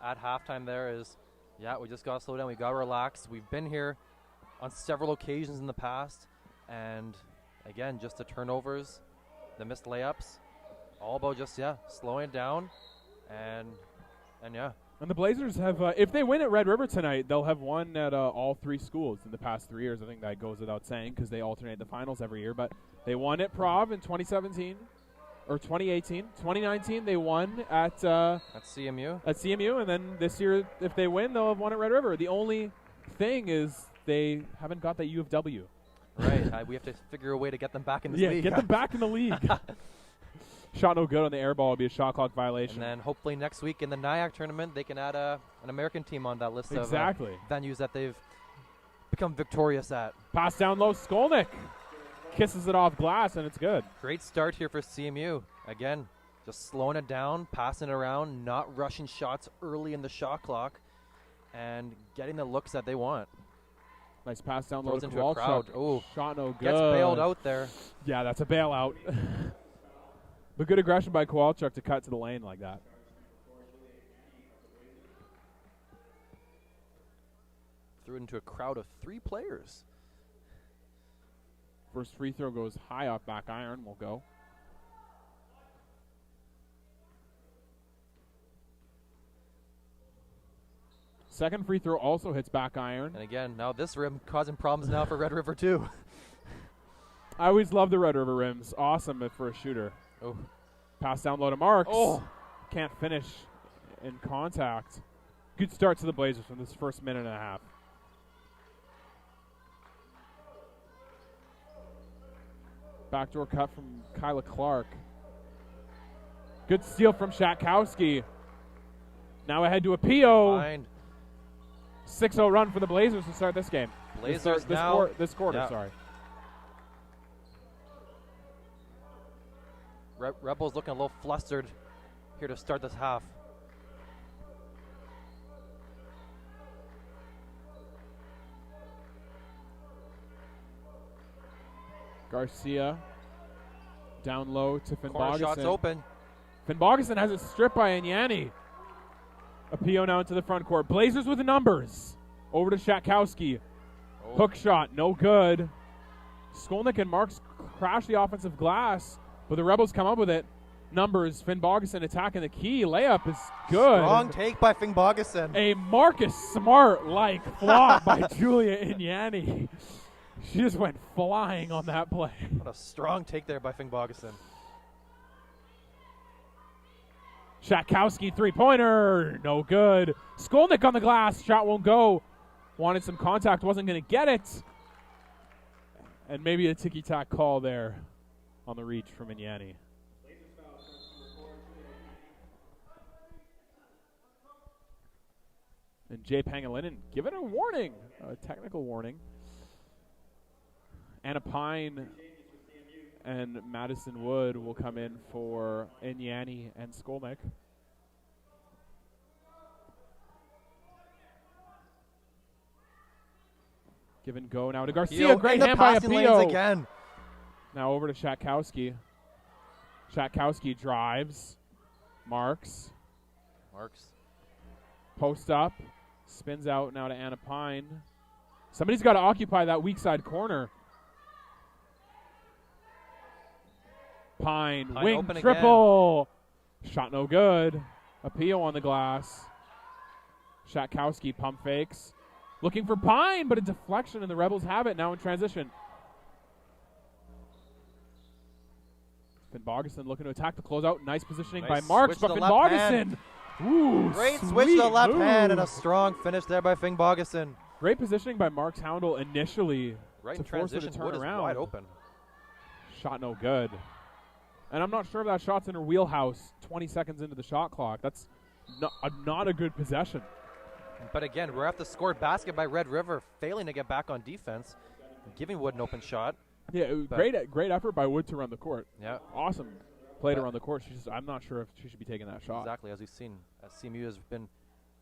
at halftime there is, we just got to slow down. We got to relax. We've been here on several occasions in the past. And, again, just the turnovers, the missed layups, all about just, slowing it down. And And the Blazers have, if they win at Red River tonight, they'll have won at all 3 schools in the past 3 years. I think that goes without saying because they alternate the finals every year. But they won at Prov in 2017 or 2018. 2019 they won at CMU. At CMU, and then this year, if they win, they'll have won at Red River. The only thing is they haven't got that U of W. Right. We have to figure a way to get them back in the league. Yeah, get them back in the league. Shot no good on the air ball would be a shot clock violation. And then hopefully next week in the NIAC tournament, they can add an American team on that list of venues that they've become victorious at. Pass down low, Skolnick kisses it off glass, and it's good. Great start here for CMU. Again, just slowing it down, passing it around, not rushing shots early in the shot clock, and getting the looks that they want. Nice pass down low to into a crowd. Oh, shot no good. Gets bailed out there. Yeah, that's a bailout. But good aggression by Kowalchuk to cut to the lane like that. Threw it into a crowd of 3 players. First free throw goes high off back iron. Will go. Second free throw also hits back iron. And again, now this rim causing problems now for Red River too. I always love the Red River rims. Awesome for a shooter. Oh. Pass down low to Marks. Oh. Can't finish in contact. Good start to the Blazers from this first minute and a half. Backdoor cut from Kyla Clark. Good steal from Shatkowski. Now ahead to Apio. 6-0 run for the Blazers to start this game. Blazers this quarter, sorry. Rebels looking a little flustered here to start this half. Garcia down low to Finn Corner Bogason. shots open. Finn Bogason has it stripped by Inyani. Apio now into the front court. Blazers with the numbers. Over to Shatkowski. Hook shot, no good. Skolnick and Marks crash the offensive glass, but the Rebels come up with it. Numbers, Finn Bogason attacking the key. Layup is good. Strong take by Finn Bogason. A Marcus Smart-like flop by Julia Inyani. She just went flying on that play. What a strong take there by Finn Bogason. Shatkowski three-pointer, no good. Skolnick on the glass, shot won't go. Wanted some contact, wasn't going to get it. And maybe a ticky-tack call there on the reach from Inyani. And Jay Pangolinin given a warning, a technical warning. Anna Pine and Madison Wood will come in for Inyani and Skolnick. Give and go now to Garcia. Great hand by Apio. Again. Now over to Shatkowski. Shatkowski drives. Marks. Post up. Spins out now to Anna Pine. Somebody's got to occupy that weak side corner. Pine wing triple. Again. Shot no good. Apio on the glass. Shatkowski pump fakes. Looking for Pine, but a deflection, and the Rebels have it now in transition. Finn Bogason looking to attack the closeout. Nice positioning by Marks, but Finn Bogason. Ooh, great switch to the left hand and a strong finish there by Finn Bogason. Great positioning by Marks Houndel initially Right to in force her to transition, turn Wood is around. wide open. Shot no good. And I'm not sure if that shot's in her wheelhouse 20 seconds into the shot clock. That's not a good possession. But again, we're at the scored basket by Red River, failing to get back on defense, giving Wood an open shot. Yeah, it was great effort by Wood to run the court. Yeah. Awesome play to run the court. I'm not sure if she should be taking that shot. Exactly, as we've seen. CMU has been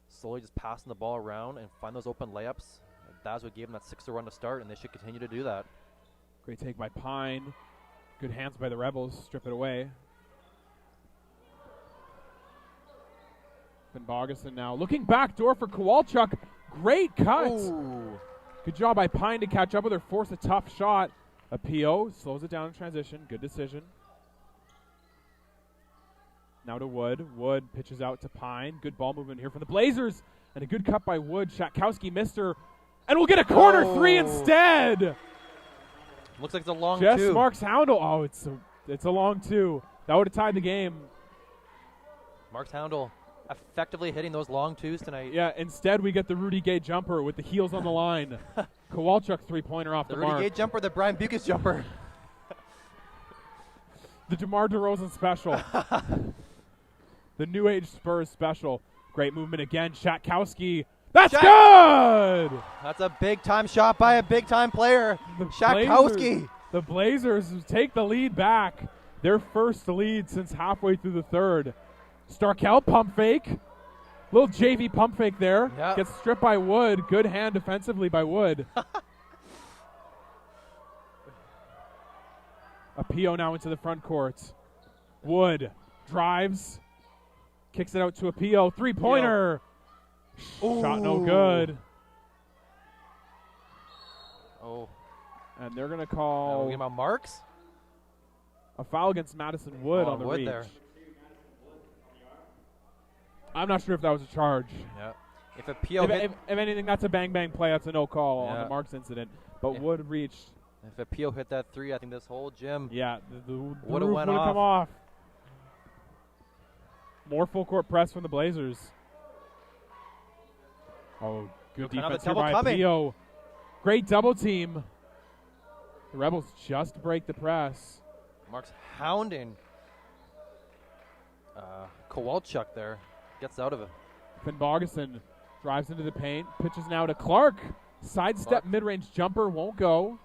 slowly just passing the ball around and find those open layups. That's what gave them that 6-0 run to start, and they should continue to do that. Great take by Pine. Good hands by the Rebels. Strip it away. Van Bogason now looking back door for Kowalchuk. Great cut. Ooh. Good job by Pine to catch up with her, force a tough shot. A PO slows it down in transition. Good decision. Now to Wood. Wood pitches out to Pine. Good ball movement here from the Blazers. And a good cut by Wood. Shatkowski missed her. And we'll get a corner three instead. Looks like it's a long Jess two. Marks Houndel. Oh, it's a long two. That would have tied the game. Marks Houndel effectively hitting those long twos tonight. Yeah, instead we get the Rudy Gay jumper with the heels on the line. Kowalchuk three-pointer off the Rudy mark. Gay jumper, the Brian Bucas jumper. The DeMar DeRozan special. The New Age Spurs special. Great movement again. Shatkowski. That's good! That's a big-time shot by a big-time player. Shatkowski. The Blazers take the lead back. Their first lead since halfway through the third. Starkel pump fake. Little JV pump fake there. Yep. Gets stripped by Wood. Good hand defensively by Wood. A PO now into the front court. Wood drives. Kicks it out to a PO. Three-pointer. Shot no good. Oh. And they're going to call about Marks? a foul against Madison Wood on the Wood reach. there. I'm not sure if that was a charge. Yeah. If a PO hit, If anything, that's a bang-bang play. That's a no call on Yeah. the Marks incident. But Yeah. Wood reached. if a PO hit that three, I think this whole gym The roof Would've went would've come off. off. More full court press from the Blazers. Oh, good Look, another defense here double by coming. Pio. Great double team. The Rebels just break the press. Marks hounding Kowalchuk there. Gets out of it. Van Bogason drives into the paint. Pitches now to Clark. Sidestep Clark. mid-range jumper won't go.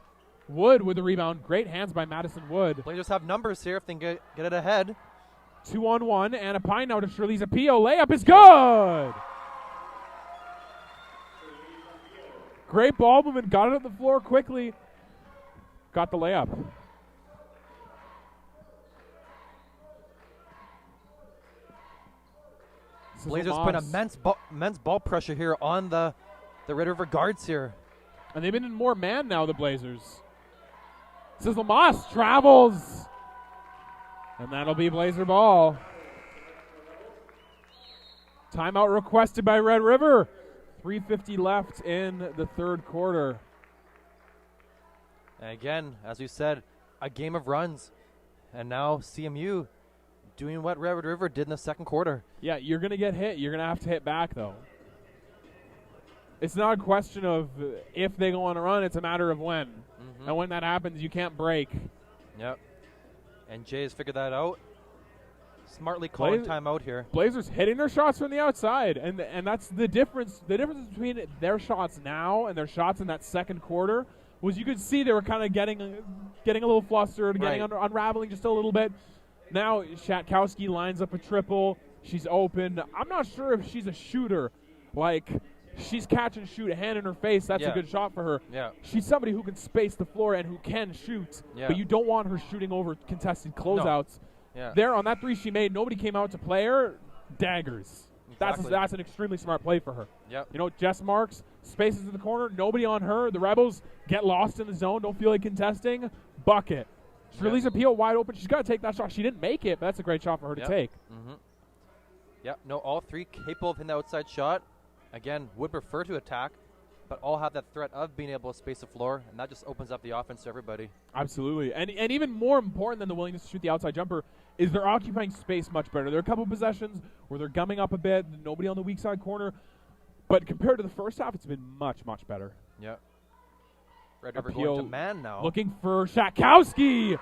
Wood with the rebound. Great hands by Madison Wood. Blazers have numbers here if they can get it ahead. 2-on-1 and a pine now to Shirley's. A PO layup is good. Great ball movement. Got it on the floor quickly. Got the layup. Blazers Sizzle put Moss. immense ball pressure here on the Red River guards here. And they've been in more man now, the Blazers. Sizzle Moss travels. And that'll be Blazer ball. Timeout requested by Red River. 3:50 left in the third quarter. And again, as we said, a game of runs. And now CMU doing what Red River did in the second quarter. Yeah, you're going to get hit. You're going to have to hit back, though. It's not a question of if they go on a run. It's a matter of when. Mm-hmm. And when that happens, you can't break. Yep. And Jay has figured that out. Smartly calling timeout here. Blazers hitting their shots from the outside, and that's the difference. The difference between their shots now and their shots in that second quarter was you could see they were kind of getting a little flustered, getting unraveling just a little bit. Now Shatkowski lines up a triple. She's open. I'm not sure if she's a shooter. Like, she's catch and shoot, a hand in her face. That's a good shot for her. Yeah. She's somebody who can space the floor and who can shoot, but you don't want her shooting over contested closeouts. No. Yeah. There on that three she made, nobody came out to play her. Daggers. Exactly. That's an extremely smart play for her. Yep. You know, Jess Marks spaces in the corner, nobody on her. The Rebels get lost in the zone, don't feel like contesting. Bucket. She releases a PO wide open. She's got to take that shot. She didn't make it, but that's a great shot for her to take. Mm-hmm. Yep. No, all three capable of hitting the outside shot. Again, would prefer to attack, but all have that threat of being able to space the floor, and that just opens up the offense to everybody. Absolutely. And even more important than the willingness to shoot the outside jumper is they're occupying space much better. There are a couple possessions where they're gumming up a bit, nobody on the weak side corner. But compared to the first half, it's been much, much better. Yeah. Red River Appeal going to man now. Looking for Shatkowski.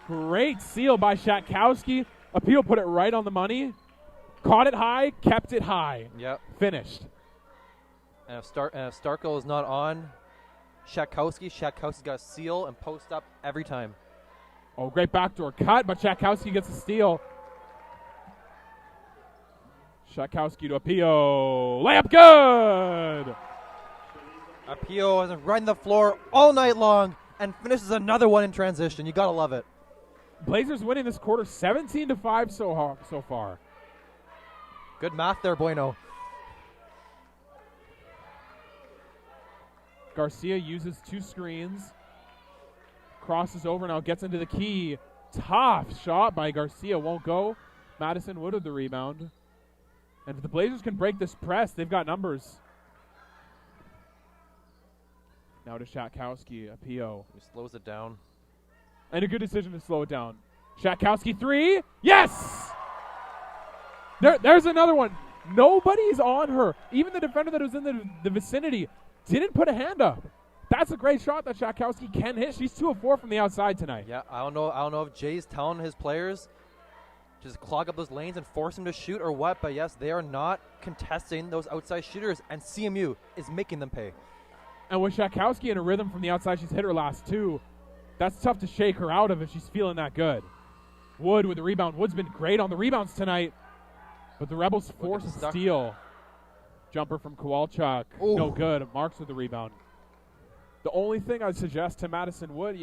Great seal by Shatkowski. Appeal put it right on the money. Caught it high, kept it high. Yep. Finished. And if Starkel is not on Shatkowski's got a seal and post up every time. Oh, great backdoor cut, but Shatkowski gets a steal. Shatkowski to Apio. Layup good! Apio has been riding the floor all night long and finishes another one in transition. You got to love it. Blazers winning this quarter 17-5 so far. Good math there, Bueno. Garcia uses 2 screens. Crosses over, now gets into the key. Tough shot by Garcia, won't go. Madison Wood with the rebound. And if the Blazers can break this press, they've got numbers. Now to Shatkowski, Apio. He slows it down. And a good decision to slow it down. Shatkowski 3. Yes! There's another one. Nobody's on her. Even the defender that was in the vicinity didn't put a hand up. That's a great shot that Shatkowski can hit. She's 2 of 4 from the outside tonight. Yeah, I don't know if Jay's telling his players just clog up those lanes and force them to shoot or what, but yes, they are not contesting those outside shooters, and CMU is making them pay. And with Shatkowski in a rhythm from the outside, she's hit her last 2. That's tough to shake her out of if she's feeling that good. Wood with the rebound. Wood's been great on the rebounds tonight, but the Rebels force a steal. Jumper from Kowalchuk. Ooh. No good. Marks with the rebound. The only thing I'd suggest to Madison Wood,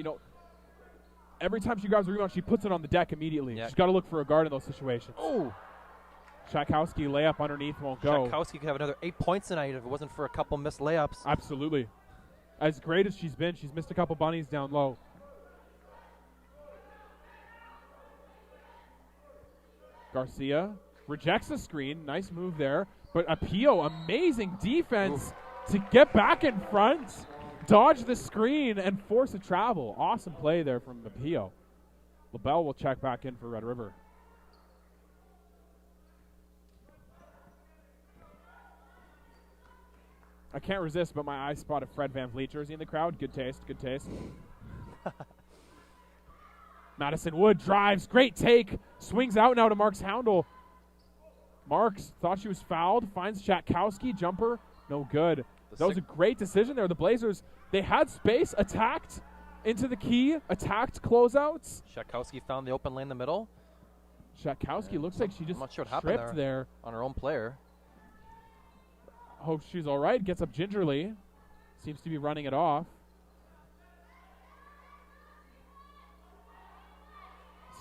every time she grabs a rebound, she puts it on the deck immediately. Yeah. She's got to look for a guard in those situations. Oh. Shatkowski layup underneath won't go. Shatkowski could have another 8 points tonight if it wasn't for a couple missed layups. Absolutely. As great as she's been, she's missed a couple bunnies down low. Garcia rejects the screen. Nice move there. But Apio, amazing defense to get back in front, dodge the screen, and force a travel. Awesome play there from Apio. LaBelle will check back in for Red River. I can't resist, but my eye spotted Fred Van Vliet jersey in the crowd. Good taste, good taste. Madison Wood drives, great take, swings out now to Marks Houndel. Marks thought she was fouled, finds Shatkowski, jumper, no good. That was a great decision there. The Blazers, they had space, attacked into the key, attacked closeouts. Shatkowski found the open lane in the middle. Shatkowski looks like she just I'm not sure what happened tripped there. On her own player. Hopes she's all right, gets up gingerly. Seems to be running it off.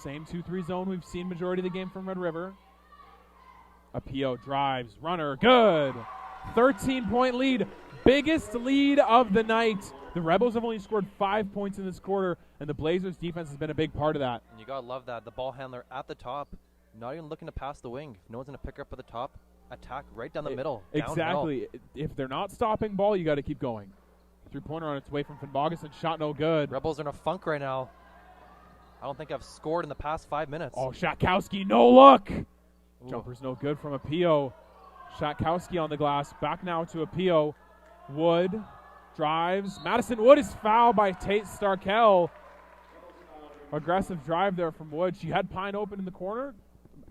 Same 2-3 zone we've seen majority of the game from Red River. Apio drives, runner, good. 13-point lead, biggest lead of the night. The Rebels have only scored 5 points in this quarter, and the Blazers' defense has been a big part of that. And you got to love that. The ball handler at the top, not even looking to pass the wing. If no one's going to pick her up at the top, attack right down the middle. Exactly. Downhill. If they're not stopping ball, you got to keep going. 3-pointer on its way from Finbogason, shot no good. Rebels are in a funk right now. I don't think I've scored in the past 5 minutes. Oh, Shatkowski, no look. Ooh. Jumper's no good from Apio. Shatkowski on the glass. Back now to Apio. Wood drives. Madison Wood is fouled by Tate Starkel. Aggressive drive there from Wood. She had Pine open in the corner,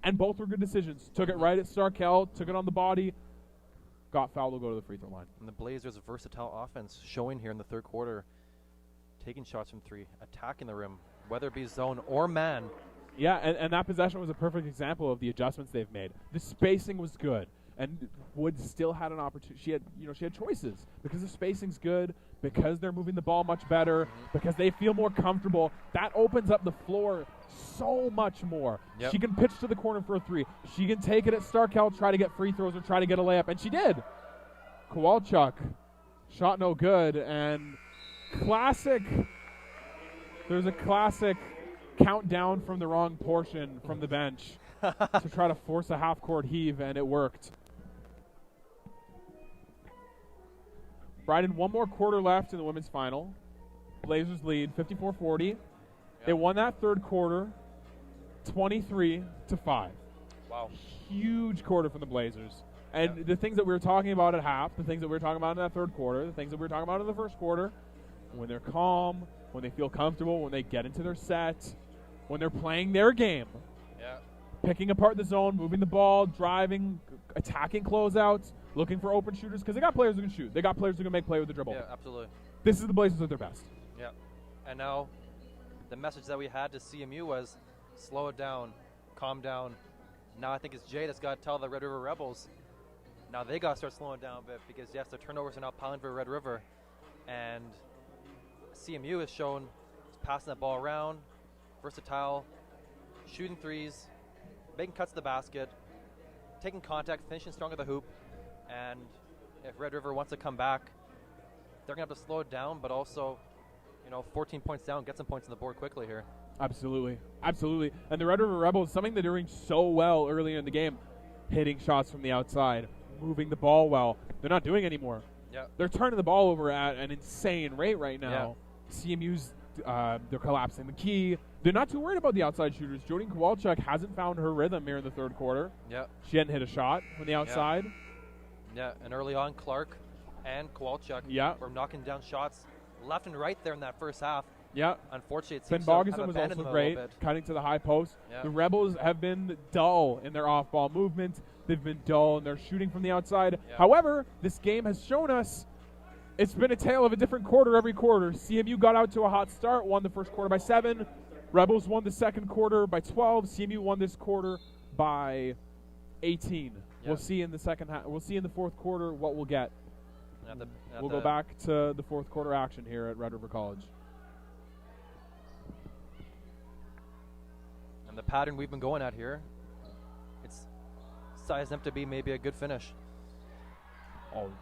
and both were good decisions. Took it right at Starkel, took it on the body, got fouled, will go to the free throw line. And the Blazers' versatile offense showing here in the third quarter. Taking shots from 3, attacking the rim, whether it be zone or man. Yeah, and that possession was a perfect example of the adjustments they've made. The spacing was good, and Wood still had an opportunity. She had choices because the spacing's good, because they're moving the ball much better, because they feel more comfortable. That opens up the floor so much more. Yep. She can pitch to the corner for a 3. She can take it at Starkel, try to get free throws or try to get a layup, and she did. Kowalchuk, shot no good, and classic. There's a classic countdown from the wrong portion from the bench to try to force a half-court heave, and it worked. Bryden, one more quarter left in the women's final. Blazers lead 54-40. Yep. They won that third quarter 23-5. Wow. Huge quarter from the Blazers. And the things that we were talking about at half, the things that we were talking about in that third quarter, the things that we were talking about in the first quarter, when they're calm, when they feel comfortable, when they get into their set, when they're playing their game, picking apart the zone, moving the ball, driving, attacking closeouts, looking for open shooters, because they got players who can shoot. They got players who can make play with the dribble. Yeah, absolutely. This is the Blazers at their best. Yeah. And now the message that we had to CMU was slow it down, calm down. Now I think it's Jay that's got to tell the Red River Rebels, now they got to start slowing down a bit, because, yes, the turnovers are now piling for Red River. And CMU has shown passing that ball around, versatile, shooting threes, making cuts to the basket, taking contact, finishing strong at the hoop. And if Red River wants to come back, they're going to have to slow it down, but also, 14 points down, get some points on the board quickly here. Absolutely. Absolutely. And the Red River Rebels, something they're doing so well earlier in the game, hitting shots from the outside, moving the ball well. They're not doing anymore. Yeah. They're turning the ball over at an insane rate right now. CMU's, they're collapsing the key. They're not too worried about the outside shooters. Jodine Kowalczyk hasn't found her rhythm here in the third quarter. Yeah. She hadn't hit a shot from the outside. Yeah, and early on, Clark and Kowalczyk were knocking down shots left and right there in that first half. Yeah. Unfortunately, it Finn seems to have Bogason was abandoned also them a great, little bit. cutting to the high post. Yeah. The Rebels have been dull in their off-ball movement. They've been dull in their shooting from the outside. Yeah. However, this game has shown us it's been a tale of a different quarter every quarter. CMU got out to a hot start, won the first quarter by 7. Rebels won the second quarter by 12. CMU won this quarter by 18. Yeah. We'll see in the second half. We'll see in the fourth quarter what we'll get. We'll go back to the fourth quarter action here at Red River College. And the pattern we've been going at here, it's sized up to be maybe a good finish. Oh.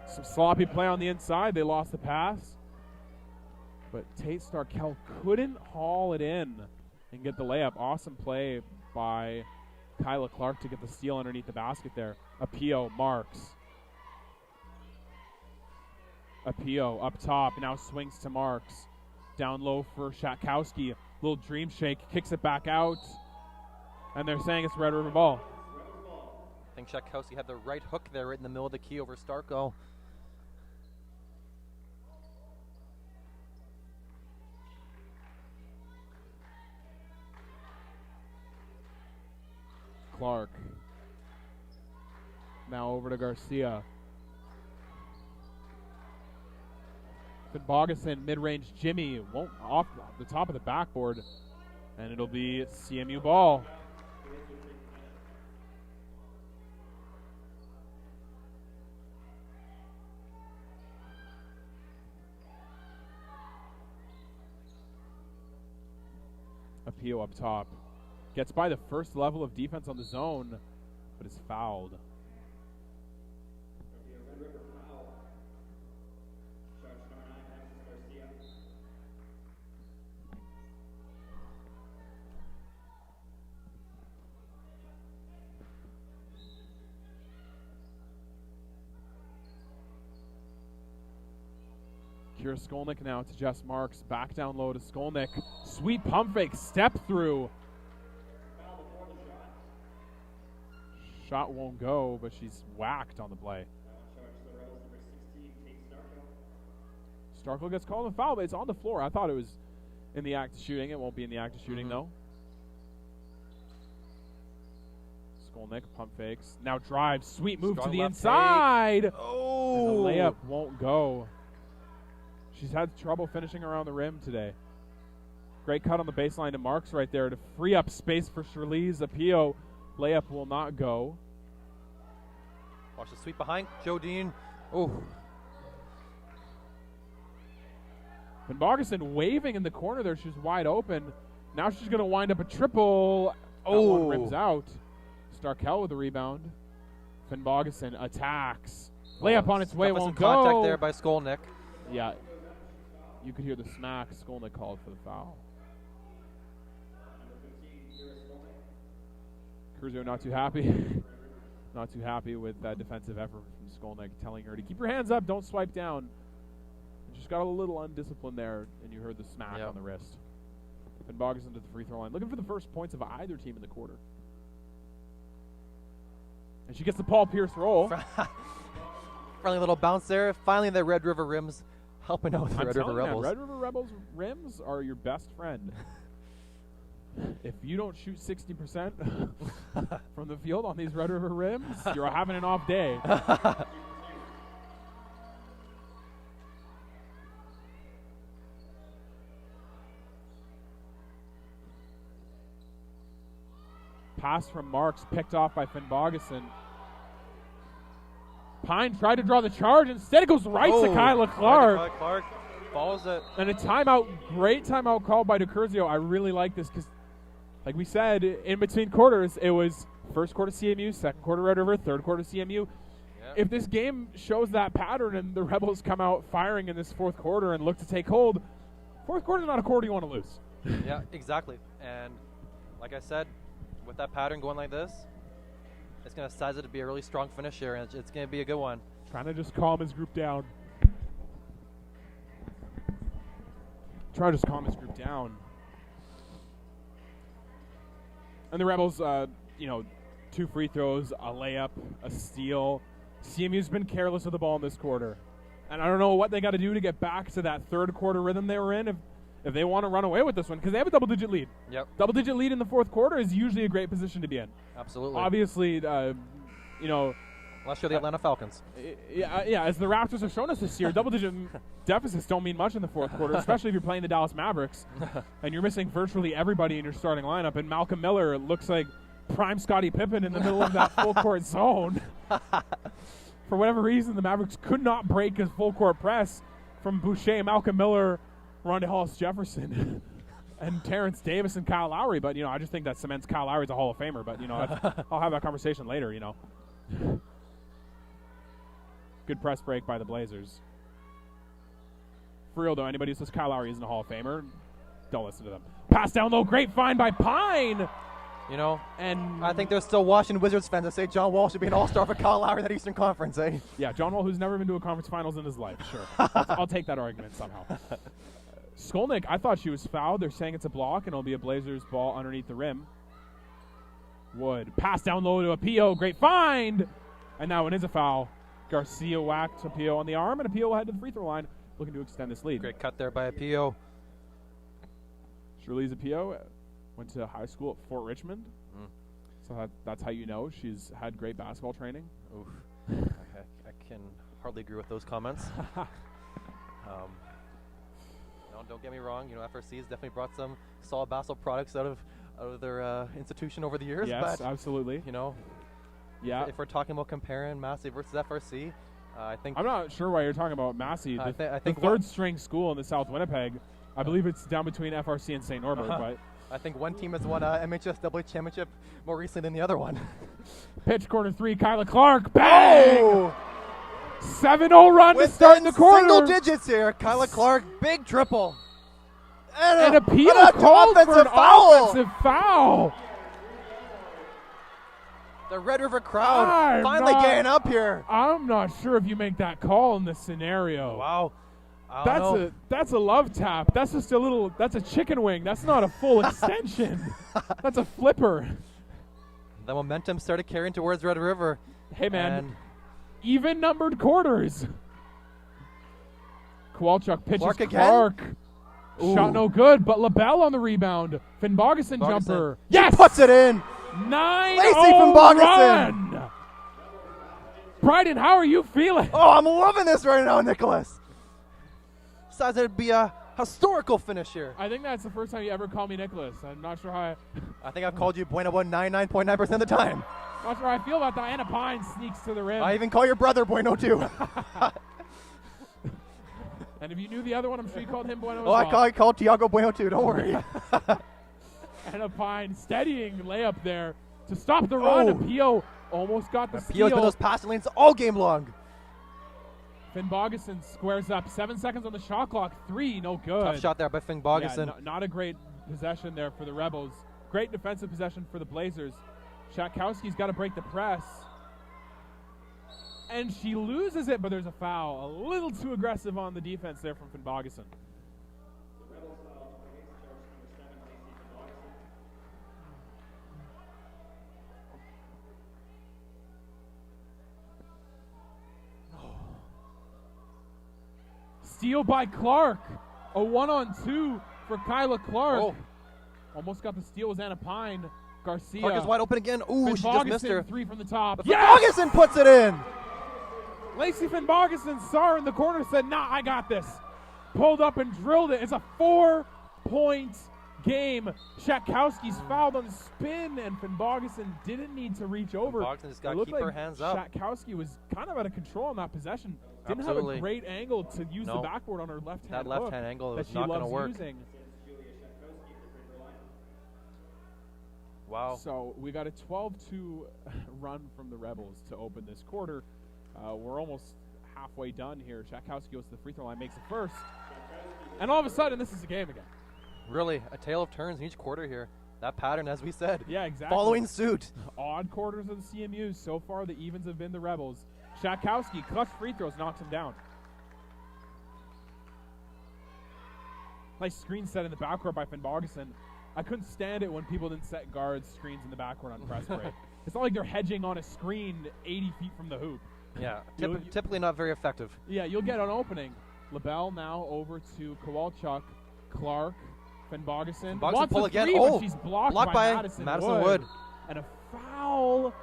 Some sloppy play on the inside. They lost the pass. But Tate Starkel couldn't haul it in and get the layup. Awesome play by Kyla Clark to get the steal underneath the basket there. Apio marks. Apio up top, now swings to Marks. Down low for Shatkowski. Little dream shake, kicks it back out. And they're saying it's Red River ball. I think Shatkowski had the right hook there right in the middle of the key over Starko. Clark. Now over to Garcia. Finn Bogason, mid-range Jimmy, won't off the top of the backboard, and it'll be CMU ball. Apio up top. Gets by the first level of defense on the zone, but is fouled. Kira Skolnick now to Jess Marks. Back down low to Skolnick. Sweet pump fake. Step through. Shot won't go, but she's whacked on the play. Starkle gets called a foul, but it's on the floor. I thought it was in the act of shooting. It won't be in the act of shooting, though. Skolnick pump fakes. Now drives. Sweet move Strong to the left inside. take. Oh! And the layup won't go. She's had trouble finishing around the rim today. Great cut on the baseline to Marks right there to free up space for Shirley's Apio. Layup will not go. Watch the sweep behind. Jodine. Oh. Van Bogason waving in the corner there. She's wide open. Now she's going to wind up a triple. That one rims out. Starkel with the rebound. Van Bogason attacks. Layup on its way, won't go. Contact there by Skolnick. Yeah. You could hear the smack. Skolnick called for the foul. Cruzo not too happy. Not too happy with that defensive effort from Skolnick, telling her to keep your hands up, don't swipe down. And just got a little undisciplined there, and you heard the smack on the wrist. Van Bogason to the free throw line, looking for the first points of either team in the quarter. And she gets the Paul Pierce roll. Friendly little bounce there. Finally, the Red River Rims helping out the Red River Rebels. Red River Rebels rims are your best friend. If you don't shoot 60% from the field on these Red River rims, you're having an off day. Pass from Marks, picked off by Finn Bogason. Pine tried to draw the charge. Instead, it goes right to Kyla Clark. Clark follows it. And a timeout, great timeout called by DeCurzio. I really like this because, like we said, in between quarters, it was first quarter CMU, second quarter Red River, third quarter CMU. Yep. If this game shows that pattern and the Rebels come out firing in this fourth quarter and look to take hold, fourth quarter is not a quarter you want to lose. Yeah, exactly. And like I said, with that pattern going like this, it's going to size it to be a really strong finish here, and it's going to be a good one. Trying to just calm his group down. Try to just calm his group down. And the Rebels, 2 free throws, a layup, a steal. CMU's been careless with the ball in this quarter. And I don't know what they got to do to get back to that third quarter rhythm they were in if they want to run away with this one, because they have a double-digit lead. Yep. Double-digit lead in the fourth quarter is usually a great position to be in. Absolutely. Obviously, Unless you're the Atlanta Falcons. Yeah, as the Raptors have shown us this year, double-digit deficits don't mean much in the fourth quarter, especially if you're playing the Dallas Mavericks and you're missing virtually everybody in your starting lineup. And Malcolm Miller looks like prime Scottie Pippen in the middle of that full-court zone. For whatever reason, the Mavericks could not break his full-court press from Boucher, Malcolm Miller, Rondae Hollis-Jefferson, and Terrence Davis and Kyle Lowry. But, I just think that cements Kyle Lowry as a Hall of Famer. But, I'll have that conversation later, Good press break by the Blazers. For real, though, anybody who says Kyle Lowry isn't a Hall of Famer, don't listen to them. Pass down low, great find by Pine. And I think there's still Washington Wizards fans that say John Wall should be an all-star for Kyle Lowry in that Eastern Conference, eh? Yeah, John Wall, who's never been to a conference finals in his life, sure. I'll take that argument somehow. Skolnick, I thought she was fouled. They're saying it's a block, and it'll be a Blazers ball underneath the rim. Wood. Pass down low to Apio. Great find. And that one is a foul. Garcia whacked Apio on the arm, and Apio will head to the free throw line, looking to extend this lead. Great cut there by Apio. Shirley's Apio went to high school at Fort Richmond. So that's how you know she's had great basketball training. Oof. I can hardly agree with those comments. Don't get me wrong. FRC has definitely brought some solid basketball products out of their institution over the years. Yes, but, absolutely. Yeah. If we're talking about comparing Massey versus FRC, I think I'm not sure why you're talking about Massey. I The think third string school in the South Winnipeg. I believe it's down between FRC and St. Norbert, but I think one team has won a MHSW championship more recently than the other one. Pitch corner 3, Kyla Clark. Bang! Oh! 7-0 run to start in the quarter. Single digits here. Kyla Clark, big triple. And Apio called for an offensive foul. The Red River crowd finally getting up here. I'm not sure if you make that call in this scenario. Wow. That's a love tap. That's just that's a chicken wing. That's not a full extension. That's a flipper. The momentum started carrying towards Red River. Hey, man. Even numbered quarters. Kowalchuk pitches Clark again? Clark. Shot no good, but LaBelle on the rebound. Finn Bogason jumper. Yes! She puts it in. 9-0 Lacey Finn Bogason. run. Bryden, how are you feeling? Oh, I'm loving this right now, Nicholas. Decides it'd be a historical finish here. I think that's the first time you ever called me Nicholas. I'm not sure how I think I've called you Bueno 99.9% of the time. Not sure how I feel about Diana Pine sneaks to the rim. I even call your brother Bueno too. And if you knew the other one, I'm sure you called him Bueno as Oh, well. I called Tiago Bueno too, don't worry. And a Pine steadying layup there to stop the run. Apio almost got the steal. Apio's been those passing lanes all game long. Finn Bogason squares up. 7 seconds on the shot clock. 3, no good. Tough shot there by Finn Bogason. Yeah, not a great possession there for the Rebels. Great defensive possession for the Blazers. Shatkowski's got to break the press. And she loses it, but there's a foul. A little too aggressive on the defense there from Finn Bogason. Steal by Clark. A 1-on-2 for Kyla Clark. Oh. Almost got the steal was Anna Pine. Garcia. Clark is wide open again. Ooh, she just missed her. 3 from the top. But Yes! Ferguson puts it in. Lacey Finn-Bogason saw her in the corner, said, nah, I got this. Pulled up and drilled it. It's a 4-point game. Shatkowski's fouled on the spin, and Finn-Bogason didn't need to reach over. Finn-Bogason just got It to looked keep her like hands up. Shatkowski was kind of out of control on that possession. Didn't Absolutely. have a great angle to use the No. backboard on her left-hand That hook left-hand angle that was she not going to loves work. using. Wow. So we got a 12-2 run from the Rebels to open this quarter. We're almost halfway done here. Shatkowski goes to the free throw line, makes it first. And all of a sudden, this is a game again. Really, a tale of turns in each quarter here. That pattern, as we said. Yeah, exactly. Following suit. Odd quarters of the CMUs. So far, the evens have been the Rebels. Shatkowski, clutch free throws, knocks him down. Nice screen set in the backcourt by Finn-Bogason. I couldn't stand it when people didn't set guards screens in the backcourt on press break. It's not like they're hedging on a screen 80 feet from the hoop. Yeah, typically not very effective. Yeah, you'll get an opening. LaBelle now over to Kowalchuk, Clark, Finn-Bogason. Wants pull a again. three, Oh, but she's blocked by Madison Madison Wood. And a foul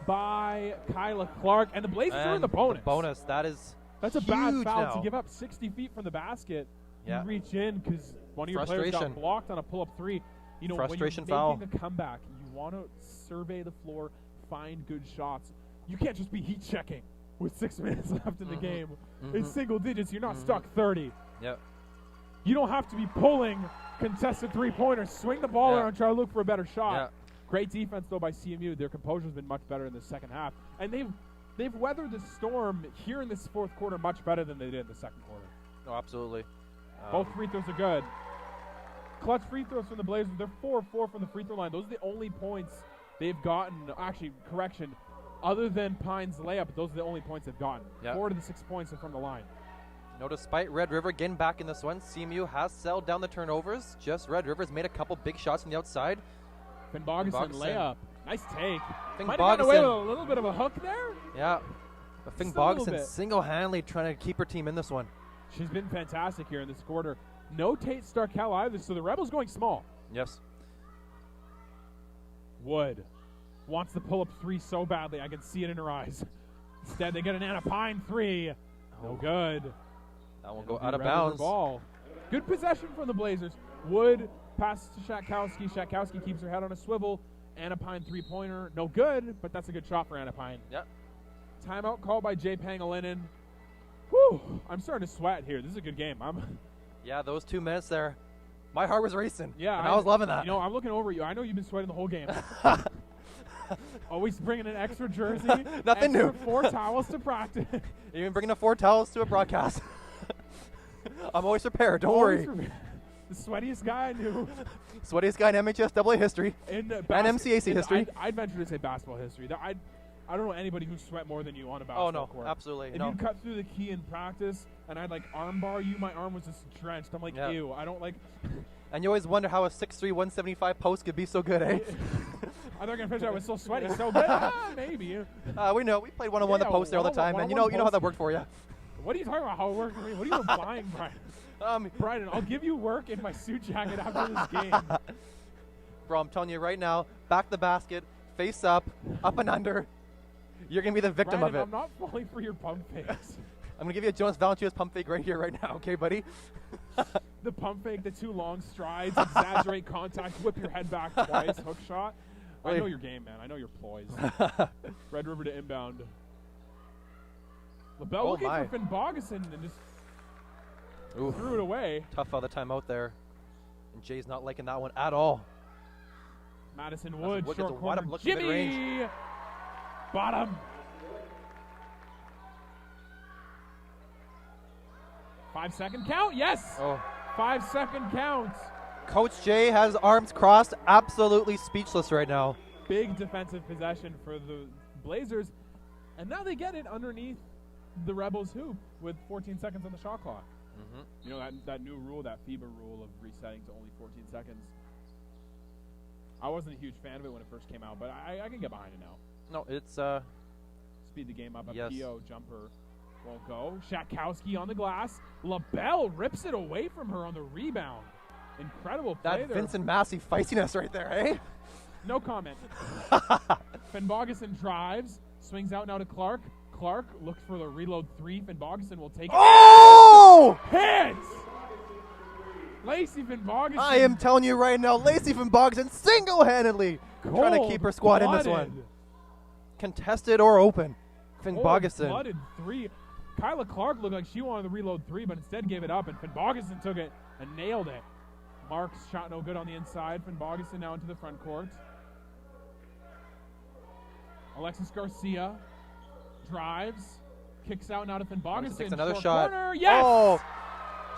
by Kyla Clark. And the Blazers are in the bonus. That's a bad foul now. to give up 60 feet from the basket. Yeah. You reach in because one of your players got blocked on a pull-up three. You know, Frustration when you're foul. making a comeback, you want to survey the floor, find good shots. You can't just be heat checking with 6 minutes left in the game. It's single digits. You're not stuck 30. Yep. You don't have to be pulling contested three-pointers. Swing the ball around and try to look for a better shot. Yeah. Great defense, though, by CMU. Their composure's been much better in the second half. And they've weathered the storm here in this fourth quarter much better than they did in the second quarter. No, absolutely. Both free throws are good. Clutch free throws from the Blazers. They're 4-4 from the free throw line. Those are the only points they've gotten. Actually, correction. Other than Pine's layup, those are the only points they've gotten. Yep. 4 to the 6 points are from the line. No, despite Red River getting back in this one, CMU has settled down the turnovers. Just Red River's made a couple big shots on the outside. Finn-Bogason layup. Nice take. Finn-Bogason. Might have gotten away with a little bit of a hook there. Yeah. But Finn-Bogason single-handedly trying to keep her team in this one. She's been fantastic here in this quarter. No Tate Starkel either, so the Rebels going small. Yes. Wood wants to pull up three so badly. I can see it in her eyes. Instead, they get an Anna Pine three. No good. That will go out of bounds. Ball. Good possession from the Blazers. Wood passes to Shatkowski. Shatkowski keeps her head on a swivel. Anna Pine three-pointer. No good, but that's a good shot for Anna Pine. Yep. Timeout called by Jay Pangilinan. Whew, I'm starting to sweat here. This is a good game. Yeah, those 2 minutes there, my heart was racing. Yeah, and I was loving that. You know, I'm looking over at you. I know you've been sweating the whole game. Always bringing an extra jersey. Nothing new. 4 towels to practice. Even bringing the 4 towels to a broadcast. I'm always prepared. Don't worry. The sweatiest guy I knew. Sweatiest guy in MHSAA history and MCAC history. I'd venture to say basketball history. I don't know anybody who sweat more than you on a basketball court. Absolutely. If you cut through the key in practice and I'd like arm bar you, my arm was just drenched. I'm like, ew, I don't like. And you always wonder how a 6'3", 175 post could be so good, eh? I thought I was so sweaty, so good. Maybe. We know. We played one-on-one the post there all the time, and you know how that worked for you. What are you talking about? How it worked for me? What are you implying, Brian? Brian, I'll give you work in my suit jacket after this game. Bro, I'm telling you right now, back the basket, face up and under. You're going to be the victim Brandon, of it. I'm not falling for your pump fakes. I'm going to give you a Jonas Valanciunas pump fake right here, right now, okay, buddy? The pump fake, the 2 long strides, exaggerate contact, whip your head back twice, hook shot. I know your game, man. I know your ploys. Red River to inbound. LaBelle looking for Finn-Bogason and just threw it away. Tough other timeout there. And Jay's not liking that one at all. Madison Wood, Wood short corner. Jimmy! Bottom. 5-second count, yes! 5-second count. Coach Jay has arms crossed, absolutely speechless right now. Big defensive possession for the Blazers. And now they get it underneath the Rebels' hoop with 14 seconds on the shot clock. You know, that new rule, that FIBA rule of resetting to only 14 seconds. I wasn't a huge fan of it when it first came out, but I can get behind it now. No, it's speed the game up. A PO jumper Won't go. Shatkowski on the glass. LaBelle rips it away from her on the rebound. Incredible play That there. Vincent Massey feistiness right there, eh? No comment. Finn Bogason drives, swings out now to Clark. Clark looks for the reload three. Finn Bogason will take it. Oh! Hits! Lacey Finn Bogason. I am telling you right now, Lacey from Bogdan single-handedly trying to keep her squad in this one. Contested or open. Finn Bogason. Cold-blooded three. Kyla Clark looked like she wanted to reload three, but instead gave it up, and Finn Bogason took it and nailed it. Mark's shot no good on the inside. Finn Bogason now into the front court. Alexis Garcia drives, kicks out now to Finn Bogason. Takes another Short shot. Corner. Yes! Oh,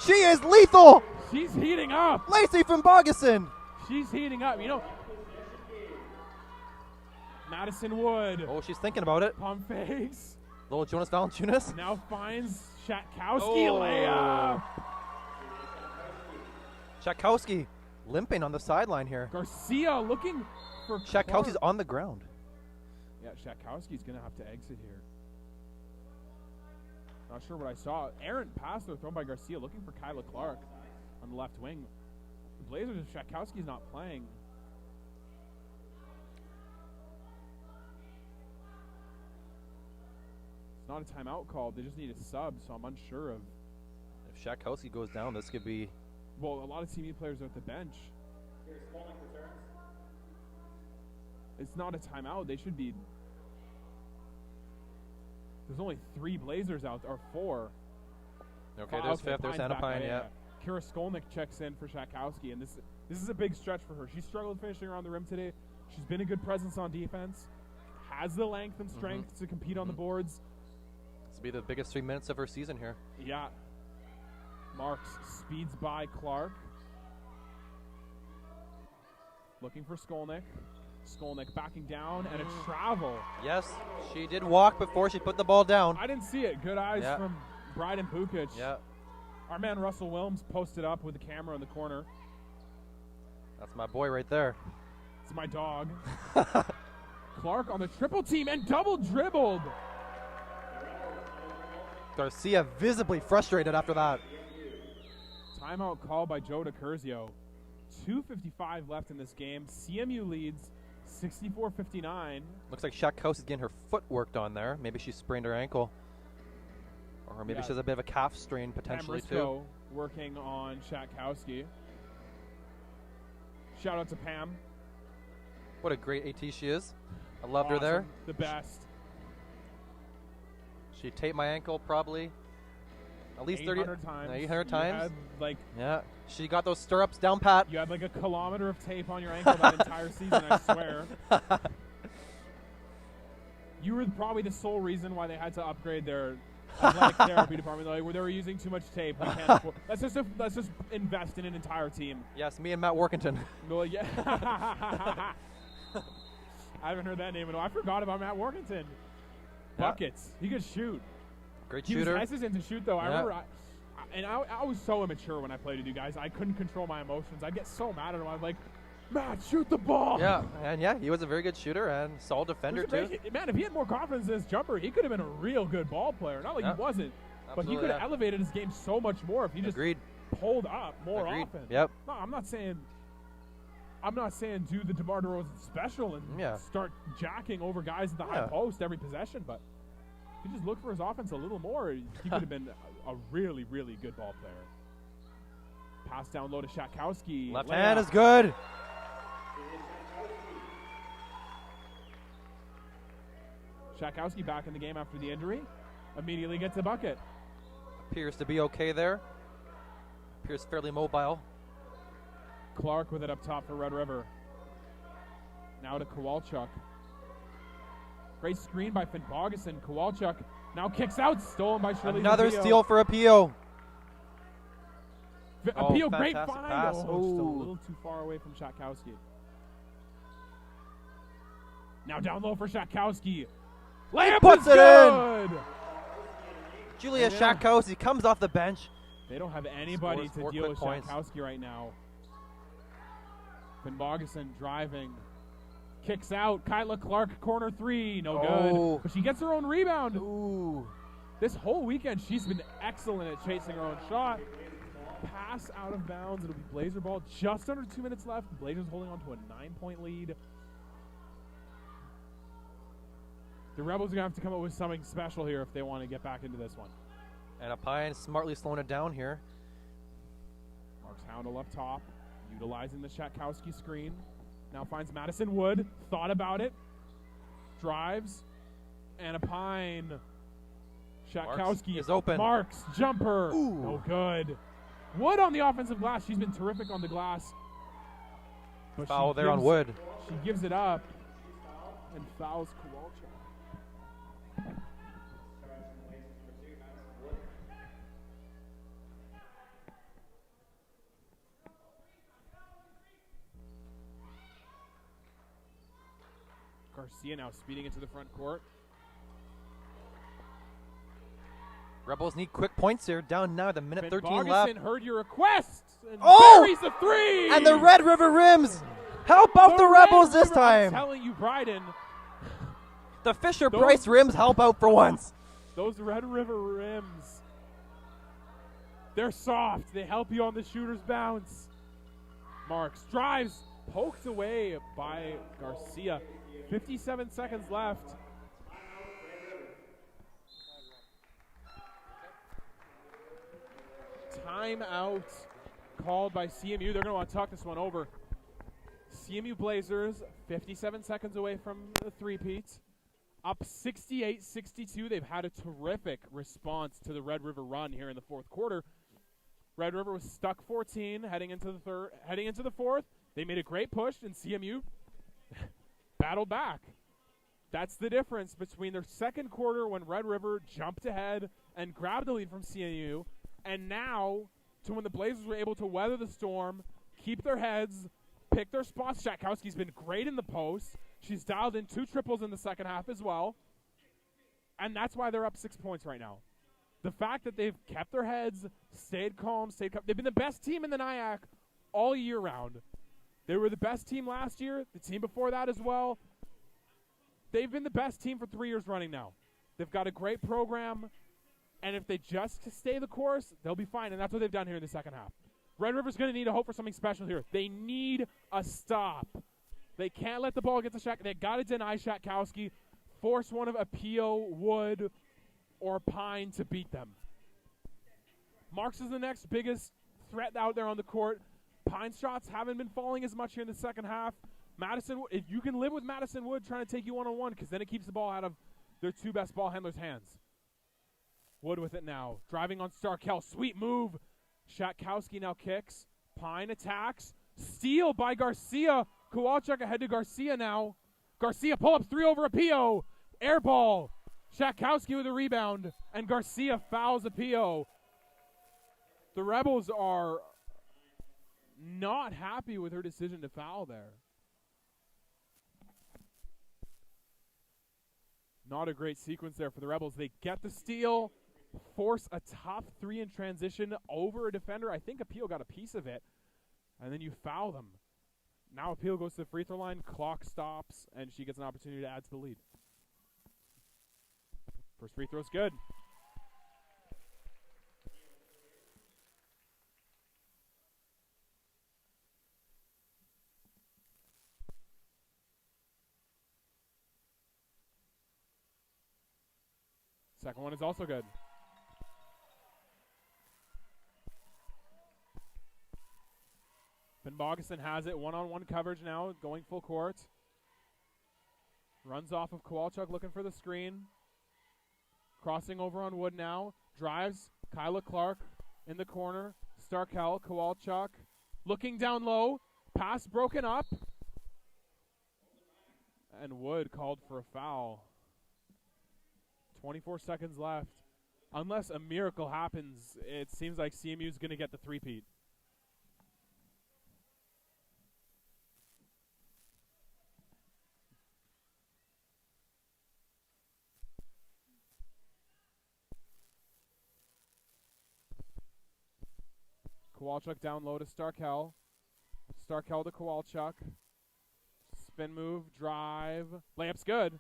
she is lethal. She's heating up. Lacey from Bogason. She's heating up. You know, Madison Wood. Oh, she's thinking about it. Pump fakes. Little Jonas Valanciunas. Now finds Shatkowski layup. Shatkowski limping on the sideline here. Garcia looking for Shatkowski's Clark. on the ground. Yeah, Shatkowski's going to have to exit here. Not sure what I saw. Errant pass though thrown by Garcia looking for Kyla Clark on the left wing. The Blazers, if Shatkowski's not playing. It's not a timeout call. They just need a sub, so I'm unsure of. If Shatkowski goes down, this could be. Well, a lot of CMU players are at the bench. Here's Skolnick returns. It's not a timeout. They should be. There's only 3 Blazers out there, or 4. Okay, there's fifth. There's Pine's back Anna Pine, there, yeah. Kira Skolnick checks in for Shatkowski, and this is a big stretch for her. She struggled finishing around the rim today. She's been a good presence on defense, has the length and strength to compete on the boards. This will be the biggest 3 minutes of her season here. Yeah. Marks speeds by Clark. Looking for Skolnick. Skolnick backing down, and a travel. Yes, she did walk before she put the ball down. I didn't see it. Good eyes from Bryden Pukic. Yeah. Our man Russell Wilms posted up with the camera in the corner. That's my boy right there. It's my dog. Clark on the triple team and double dribbled. Garcia visibly frustrated after that. Timeout called by Joe DiCurzio. 2:55 left in this game. CMU leads 64-59. Looks like Shatkowski's getting her foot worked on there. Maybe she sprained her ankle. Or maybe she has a bit of a calf strain potentially too. Working on Shatkowski. Shout out to Pam. What a great AT she is. I loved her there. The best. She taped my ankle probably at least 800 times. 800 times. Had like yeah. She got those stirrups down pat. You had like a kilometer of tape on your ankle that entire season, I swear. You were probably the sole reason why they had to upgrade their athletic therapy department. Like, where they were using too much tape. We can't afford. Let's just invest in an entire team. Yes, me and Matt Workington. Well, yeah. I haven't heard that name in a while. I forgot about Matt Workington. Buckets. He could shoot. Great he shooter. He was hesitant to shoot, though. I remember, I was so immature when I played with you guys. I couldn't control my emotions. I'd get so mad at him. I was like, Matt, shoot the ball. Yeah, and yeah, he was a very good shooter and solid defender too. Man, if he had more confidence in his jumper, he could have been a real good ball player. Not like he wasn't, but he could have elevated his game so much more if he just pulled up more often. Yep. No, I'm not saying do the DeMar DeRozan special and start jacking over guys at the high post every possession, but if you just look for his offense a little more, he could have been a really, really good ball player. Pass down low to Shatkowski. Left hand is good. Shatkowski back in the game after the injury. Immediately gets a bucket. Appears to be okay there. Appears fairly mobile. Clark with it up top for Red River. Now to Kowalchuk. Great screen by Finn Bogason. Kowalchuk now kicks out. Stolen by Shirley. Another steal for Apio. Apio, great find. Pass. Still a little too far away from Shatkowski. Now down low for Shatkowski. Layup puts is good. in. Julia Shatkowski comes off the bench. They don't have anybody to deal with Shatkowski right now. Finn Bogason driving. Kicks out. Kyla Clark, corner three. No good. But she gets her own rebound. Ooh. This whole weekend, she's been excellent at chasing her own shot. Pass out of bounds. It'll be Blazer ball. Just under 2 minutes left. Blazers holding on to a 9-point lead. The Rebels are going to have to come up with something special here if they want to get back into this one. And Apine smartly slowing it down here. Marks Houndel up top, utilizing the Shatkowski screen. Now finds Madison Wood. Thought about it. Drives. And Apine. Shatkowski is open. Marks, jumper. Ooh. No good. Wood on the offensive glass. She's been terrific on the glass. But Foul there on Wood. She gives it up and fouls Kowalczyk. Garcia now speeding into the front court. Rebels need quick points here. Down now, the minute Finn 13 Bogason left. heard your request and buries the three. And the Red River Rims help out the Rebels this time. I'm telling you, Bryden. The Fisher-Price Rims help out for once. Those Red River Rims, they're soft. They help you on the shooter's bounce. Marks drives, poked away by Garcia. 57 seconds left. Timeout called by CMU. They're going to want to talk this one over. CMU Blazers 57 seconds away from the three-peat. Up 68-62. They've had a terrific response to the Red River run here in the fourth quarter. Red River was stuck 14 heading into the fourth. They made a great push, and CMU battled back. That's the difference between their second quarter when Red River jumped ahead and grabbed the lead from CMU, and now to when the Blazers were able to weather the storm, keep their heads, pick their spots. Shatkowski's been great in the post. She's dialed in 2 triples in the second half as well. And that's why they're up 6 points right now. The fact that they've kept their heads, stayed calm, they've been the best team in the NIAC all year round. They were the best team last year, the team before that as well. They've been the best team for 3 years running now. They've got a great program, and if they just stay the course, they'll be fine, and that's what they've done here in the second half. Red River's going to need a hope for something special here. They need a stop. They can't let the ball get to Shaq. They got to deny Shatkowski, force one of Apio, Wood, or Pine to beat them. Marks is the next biggest threat out there on the court. Pine's shots haven't been falling as much here in the second half. Madison, if you can live with Madison Wood trying to take you one-on-one, because then it keeps the ball out of their 2 best ball handlers' hands. Wood with it now. Driving on Starkel. Sweet move. Shatkowski now kicks. Pine attacks. Steal by Garcia. Kowalczyk ahead to Garcia now. Garcia pull-up 3 over Apio. Air ball. Shatkowski with a rebound. And Garcia fouls Apio. The Rebels are not happy with her decision to foul there. Not a great sequence there for the Rebels. They get the steal, force a top 3 in transition over a defender. I think Apio got a piece of it. And then you foul them. Now Apio goes to the free throw line, clock stops, and she gets an opportunity to add to the lead. First free throw's good. Second one is also good. Finn Bogason has it. One-on-one coverage now, going full court. Runs off of Kowalczyk, looking for the screen. Crossing over on Wood now. Drives. Kyla Clark in the corner. Starkel, Kowalczyk. Looking down low. Pass broken up. And Wood called for a foul. 24 seconds left. Unless a miracle happens, it seems like CMU is going to get the three-peat. Kowalczyk down low to Starkel. Starkel to Kowalczyk. Spin move, drive. Layup's good.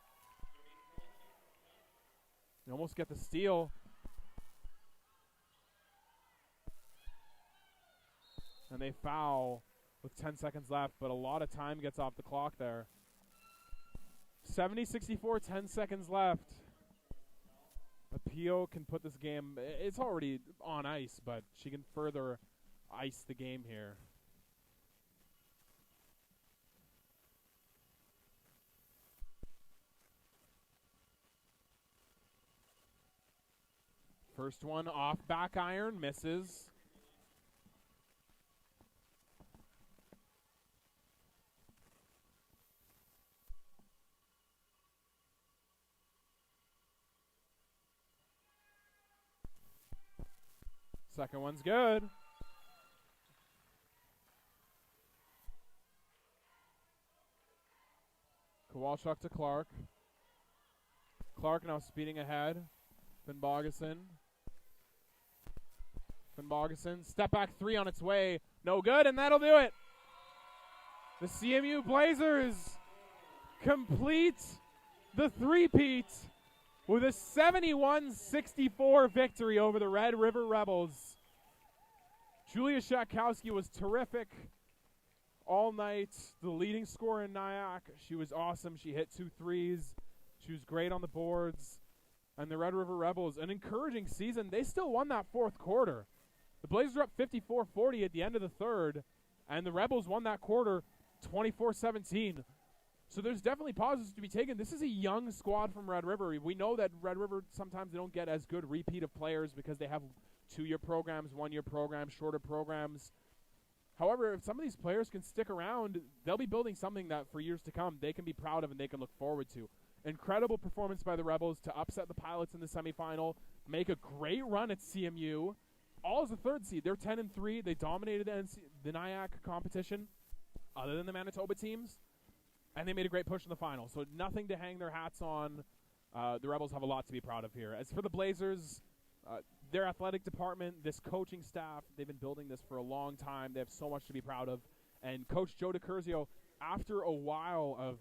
You almost get the steal. And they foul with 10 seconds left, but a lot of time gets off the clock there. 70-64, 10 seconds left. Apio can put this game, it's already on ice, but she can further ice the game here. First one off back iron, misses. Second one's good. Kowalchuk to Clark. Clark now speeding ahead. Finnbogason. Step back three on its way. No good, and that'll do it. The CMU Blazers complete the three-peat with a 71-64 victory over the Red River Rebels. Julia Shatkowski was terrific all night. The leading scorer in Nyack. She was awesome. She hit 2 threes. She was great on the boards. And the Red River Rebels, an encouraging season. They still won that fourth quarter. The Blazers were up 54-40 at the end of the third, and the Rebels won that quarter 24-17. So there's definitely positives to be taken. This is a young squad from Red River. We know that Red River, sometimes they don't get as good repeat of players because they have 2-year programs, 1-year programs, shorter programs. However, if some of these players can stick around, they'll be building something that for years to come they can be proud of and they can look forward to. Incredible performance by the Rebels to upset the Pilots in the semifinal, make a great run at CMU. All as a third seed. They're 10-3. They dominated the Nyack competition, other than the Manitoba teams, and they made a great push in the final. So nothing to hang their hats on. The Rebels have a lot to be proud of here. As for the Blazers, their athletic department, this coaching staff, they've been building this for a long time. They have so much to be proud of. And Coach Joe DiCurzio, after a while of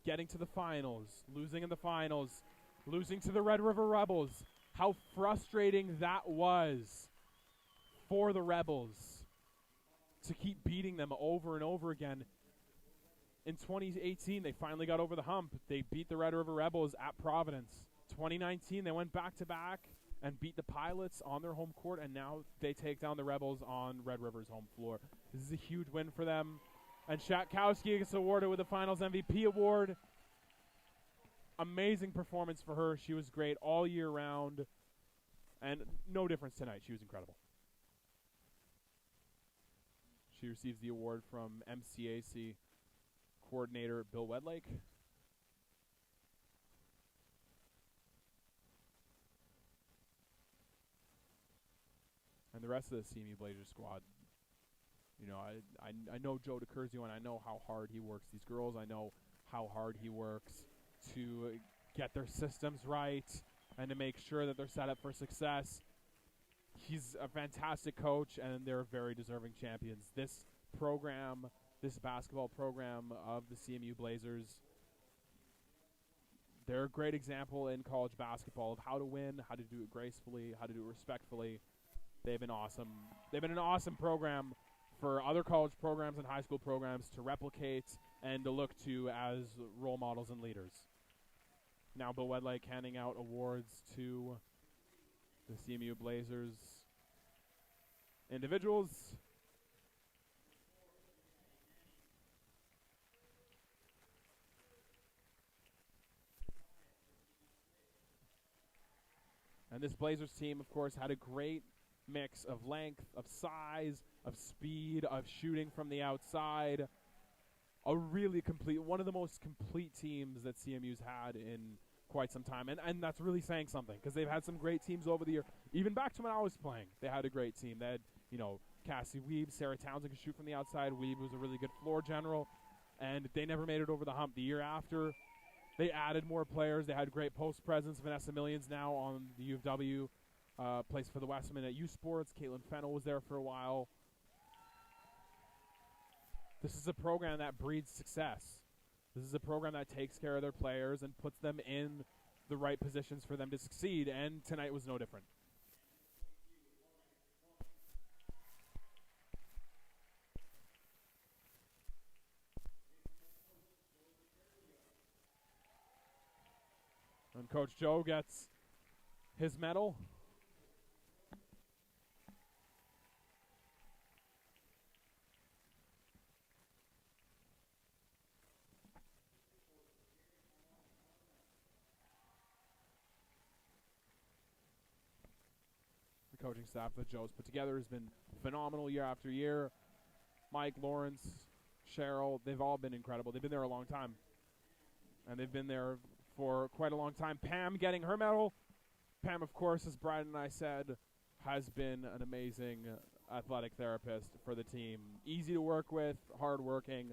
getting to the finals, losing in the finals, losing to the Red River Rebels, how frustrating that was for the Rebels to keep beating them over and over again. In 2018, they finally got over the hump. They beat the Red River Rebels at Providence. 2019, they went back-to-back and beat the Pilots on their home court, and now they take down the Rebels on Red River's home floor. This is a huge win for them. And Shatkowski gets awarded with the Finals MVP award. Amazing performance for her. She was great all year round, and no difference tonight. She was incredible. She receives the award from MCAC coordinator Bill Wedlake. And the rest of the CMU Blazers squad, you know, I know Joe DiCurzio, and I know how hard he works these girls. I know how hard he works to get their systems right and to make sure that they're set up for success. He's a fantastic coach, and they're very deserving champions. This program, this basketball program of the CMU Blazers, they're a great example in college basketball of how to win, how to do it gracefully, how to do it respectfully. They've been awesome. They've been an awesome program for other college programs and high school programs to replicate and to look to as role models and leaders. Now Bill Wedlake handing out awards to the CMU Blazers individuals. And this Blazers team, of course, had a great mix of length, of size, of speed, of shooting from the outside. A really complete, one of the most complete teams that CMU's had in quite some time. And that's really saying something, because they've had some great teams over the year. Even back to when I was playing, they had a great team. They had, you know, Cassie Weeb, Sarah Townsend could shoot from the outside. Weeb was a really good floor general, and they never made it over the hump. The year after, they added more players. They had great post presence. Vanessa Millions now on the U of W, plays for the Westman at U Sports. Caitlin Fennell was there for a while. This is a program that breeds success. This is a program that takes care of their players and puts them in the right positions for them to succeed, and tonight was no different. And Coach Joe gets his medal. The coaching staff that Joe's put together has been phenomenal year after year. Mike, Lawrence, Cheryl, they've all been incredible. They've been there a long time. And they've been there for quite a long time. Pam getting her medal. Pam, of course, as Brian and I said, has been an amazing athletic therapist for the team. Easy to work with, hardworking.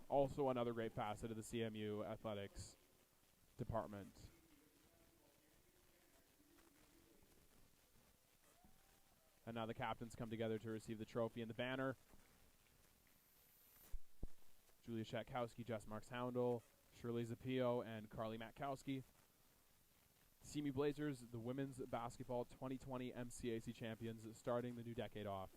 Also another great facet of the CMU athletics department. And now the captains come together to receive the trophy and the banner. Julia Shatkowski, Jess Marks-Houndel, Shirley Zapio, and Carly Matkowski. CMU Blazers, the women's basketball 2020 MCAC champions, starting the new decade off.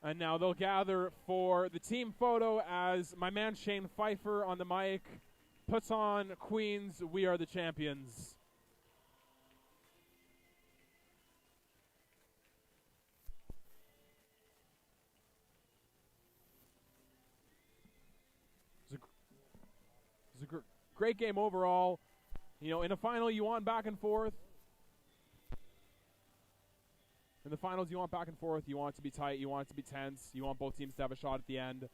And now they'll gather for the team photo as my man Shane Pfeiffer on the mic puts on Queens, We Are the Champions. It was a great game overall. You know, in a final, you want back and forth. In the finals, you want back and forth. You want it to be tight. You want it to be tense. You want both teams to have a shot at the end.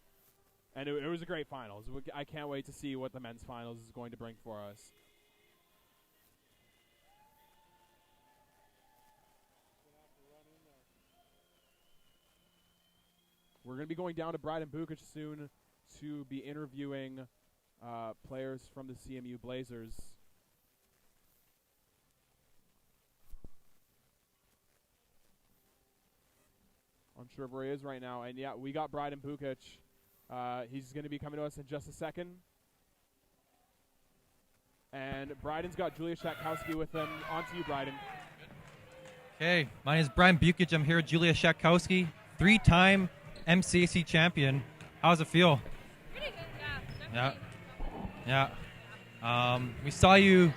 And it was a great finals. I can't wait to see what the men's finals is going to bring for us. We're going to be going down to Bryden Bukic soon to be interviewing players from the CMU Blazers. Unsure of where he is right now. And yeah, we got Bryden Bukic. He's going to be coming to us in just a second. And Bryden's got Julia Shatkowski with him. On to you, Bryden. Hey, my name is Brian Bukic. I'm here with Julia Shatkowski, 3-time MCAC champion. How does it feel? Pretty good, yeah. Yeah. We saw you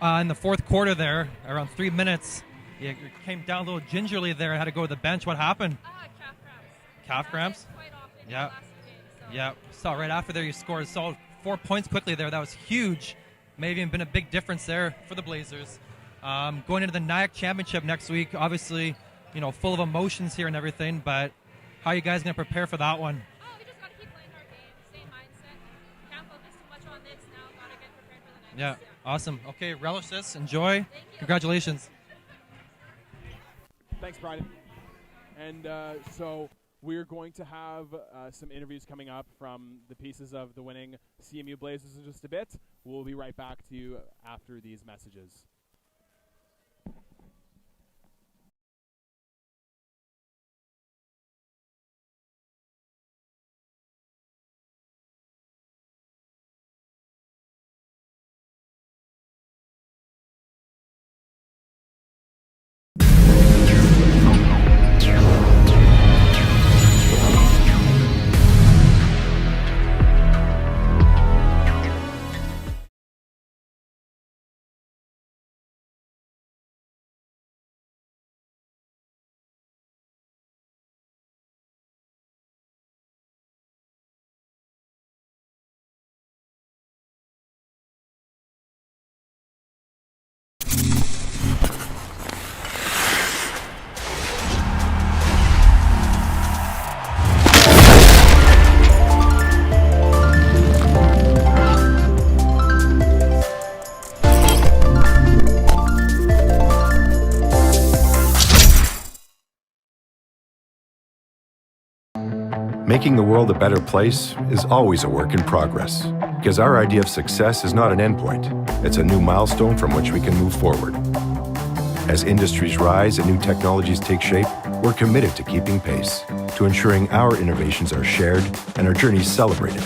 in the fourth quarter there, around 3 minutes. You came down a little gingerly there and had to go to the bench. What happened? Calf cramps. Calf cramps? Quite often Yeah. in the last game, so. Yeah. Saw right after there you scored solid 4 points quickly there. That was huge. Maybe even been a big difference there for the Blazers. Going into the NIAC Championship next week, obviously, you know, full of emotions here and everything, but how are you guys going to prepare for that one? Oh, we just got to keep playing our game, same mindset. Can't focus too much on this now. Got to get prepared for the next. Yeah. Awesome. Okay, relish this. Enjoy. Thank you. Congratulations. Thanks, Bryden. And so we're going to have some interviews coming up from the pieces of the winning CMU Blazers in just a bit. We'll be right back to you after these messages. Making the world a better place is always a work in progress, because our idea of success is not an endpoint. It's a new milestone from which we can move forward. As industries rise and new technologies take shape, we're committed to keeping pace, to ensuring our innovations are shared and our journeys celebrated,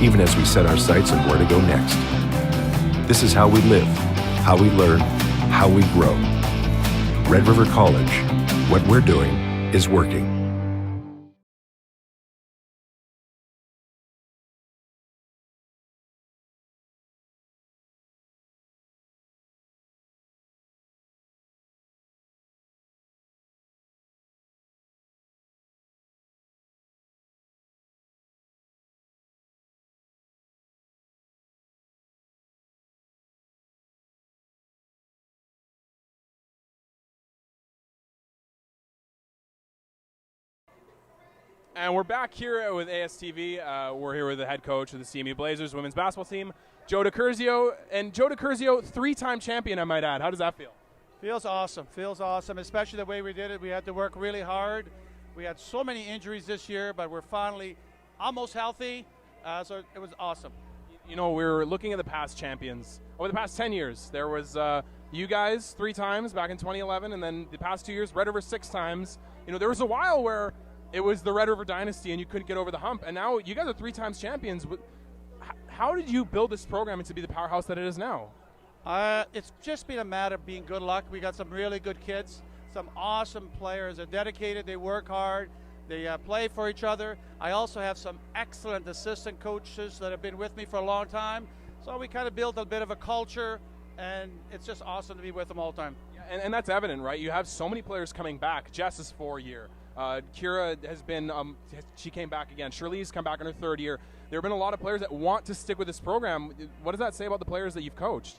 even as we set our sights on where to go next. This is how we live, how we learn, how we grow. Red River College. What we're doing is working. And we're back here with ASTV. We're here with the head coach of the CMU Blazers women's basketball team, Joe DiCurzio. And Joe DiCurzio, 3-time champion, I might add. How does that feel? Feels awesome, especially the way we did it. We had to work really hard. We had so many injuries this year, but we're finally almost healthy, so it was awesome. You know, we're looking at the past champions. Over the past 10 years, there was you guys 3 times back in 2011, and then the past 2 years, Red River 6 times. You know, there was a while where it was the Red River dynasty and you couldn't get over the hump, and now you guys are 3 times champions. How did you build this program to be the powerhouse that it is now? It's just been a matter of being good luck. We got some really good kids, some awesome players. They're dedicated, they work hard, they play for each other. I also have some excellent assistant coaches that have been with me for a long time. So we kind of built a bit of a culture, and it's just awesome to be with them all the time. Yeah, and that's evident, right? You have so many players coming back. Jess is 4-year. Kira has been, she came back again. Shirley's come back in her 3rd year. There have been a lot of players that want to stick with this program. What does that say about the players that you've coached?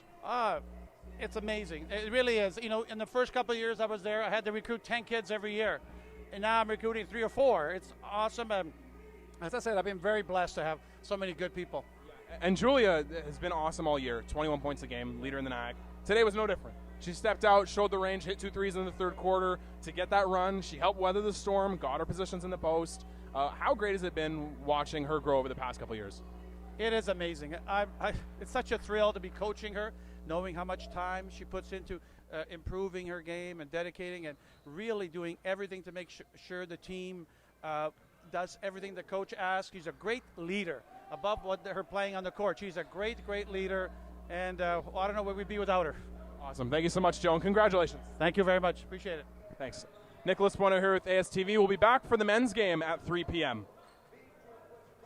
It's amazing. It really is. You know, in the first couple of years I was there, I had to recruit 10 kids every year. And now I'm recruiting 3 or 4. It's awesome. And as I said, I've been very blessed to have so many good people. And Julia has been awesome all year. 21 points a game, leader in the NAC. Today was no different. She stepped out, showed the range, hit 2 threes in the 3rd quarter to get that run. She helped weather the storm, got her positions in the post. How great has it been watching her grow over the past couple of years? It is amazing. It's such a thrill to be coaching her, knowing how much time she puts into improving her game and dedicating and really doing everything to make sure the team does everything the coach asks. She's a great leader above what her playing on the court. She's a great, great leader, and I don't know where we'd be without her. Awesome. Thank you so much, Joe, and congratulations. Thank you very much. Appreciate it. Thanks. Nicholas Bueno here with ASTV. We'll be back for the men's game at 3 p.m.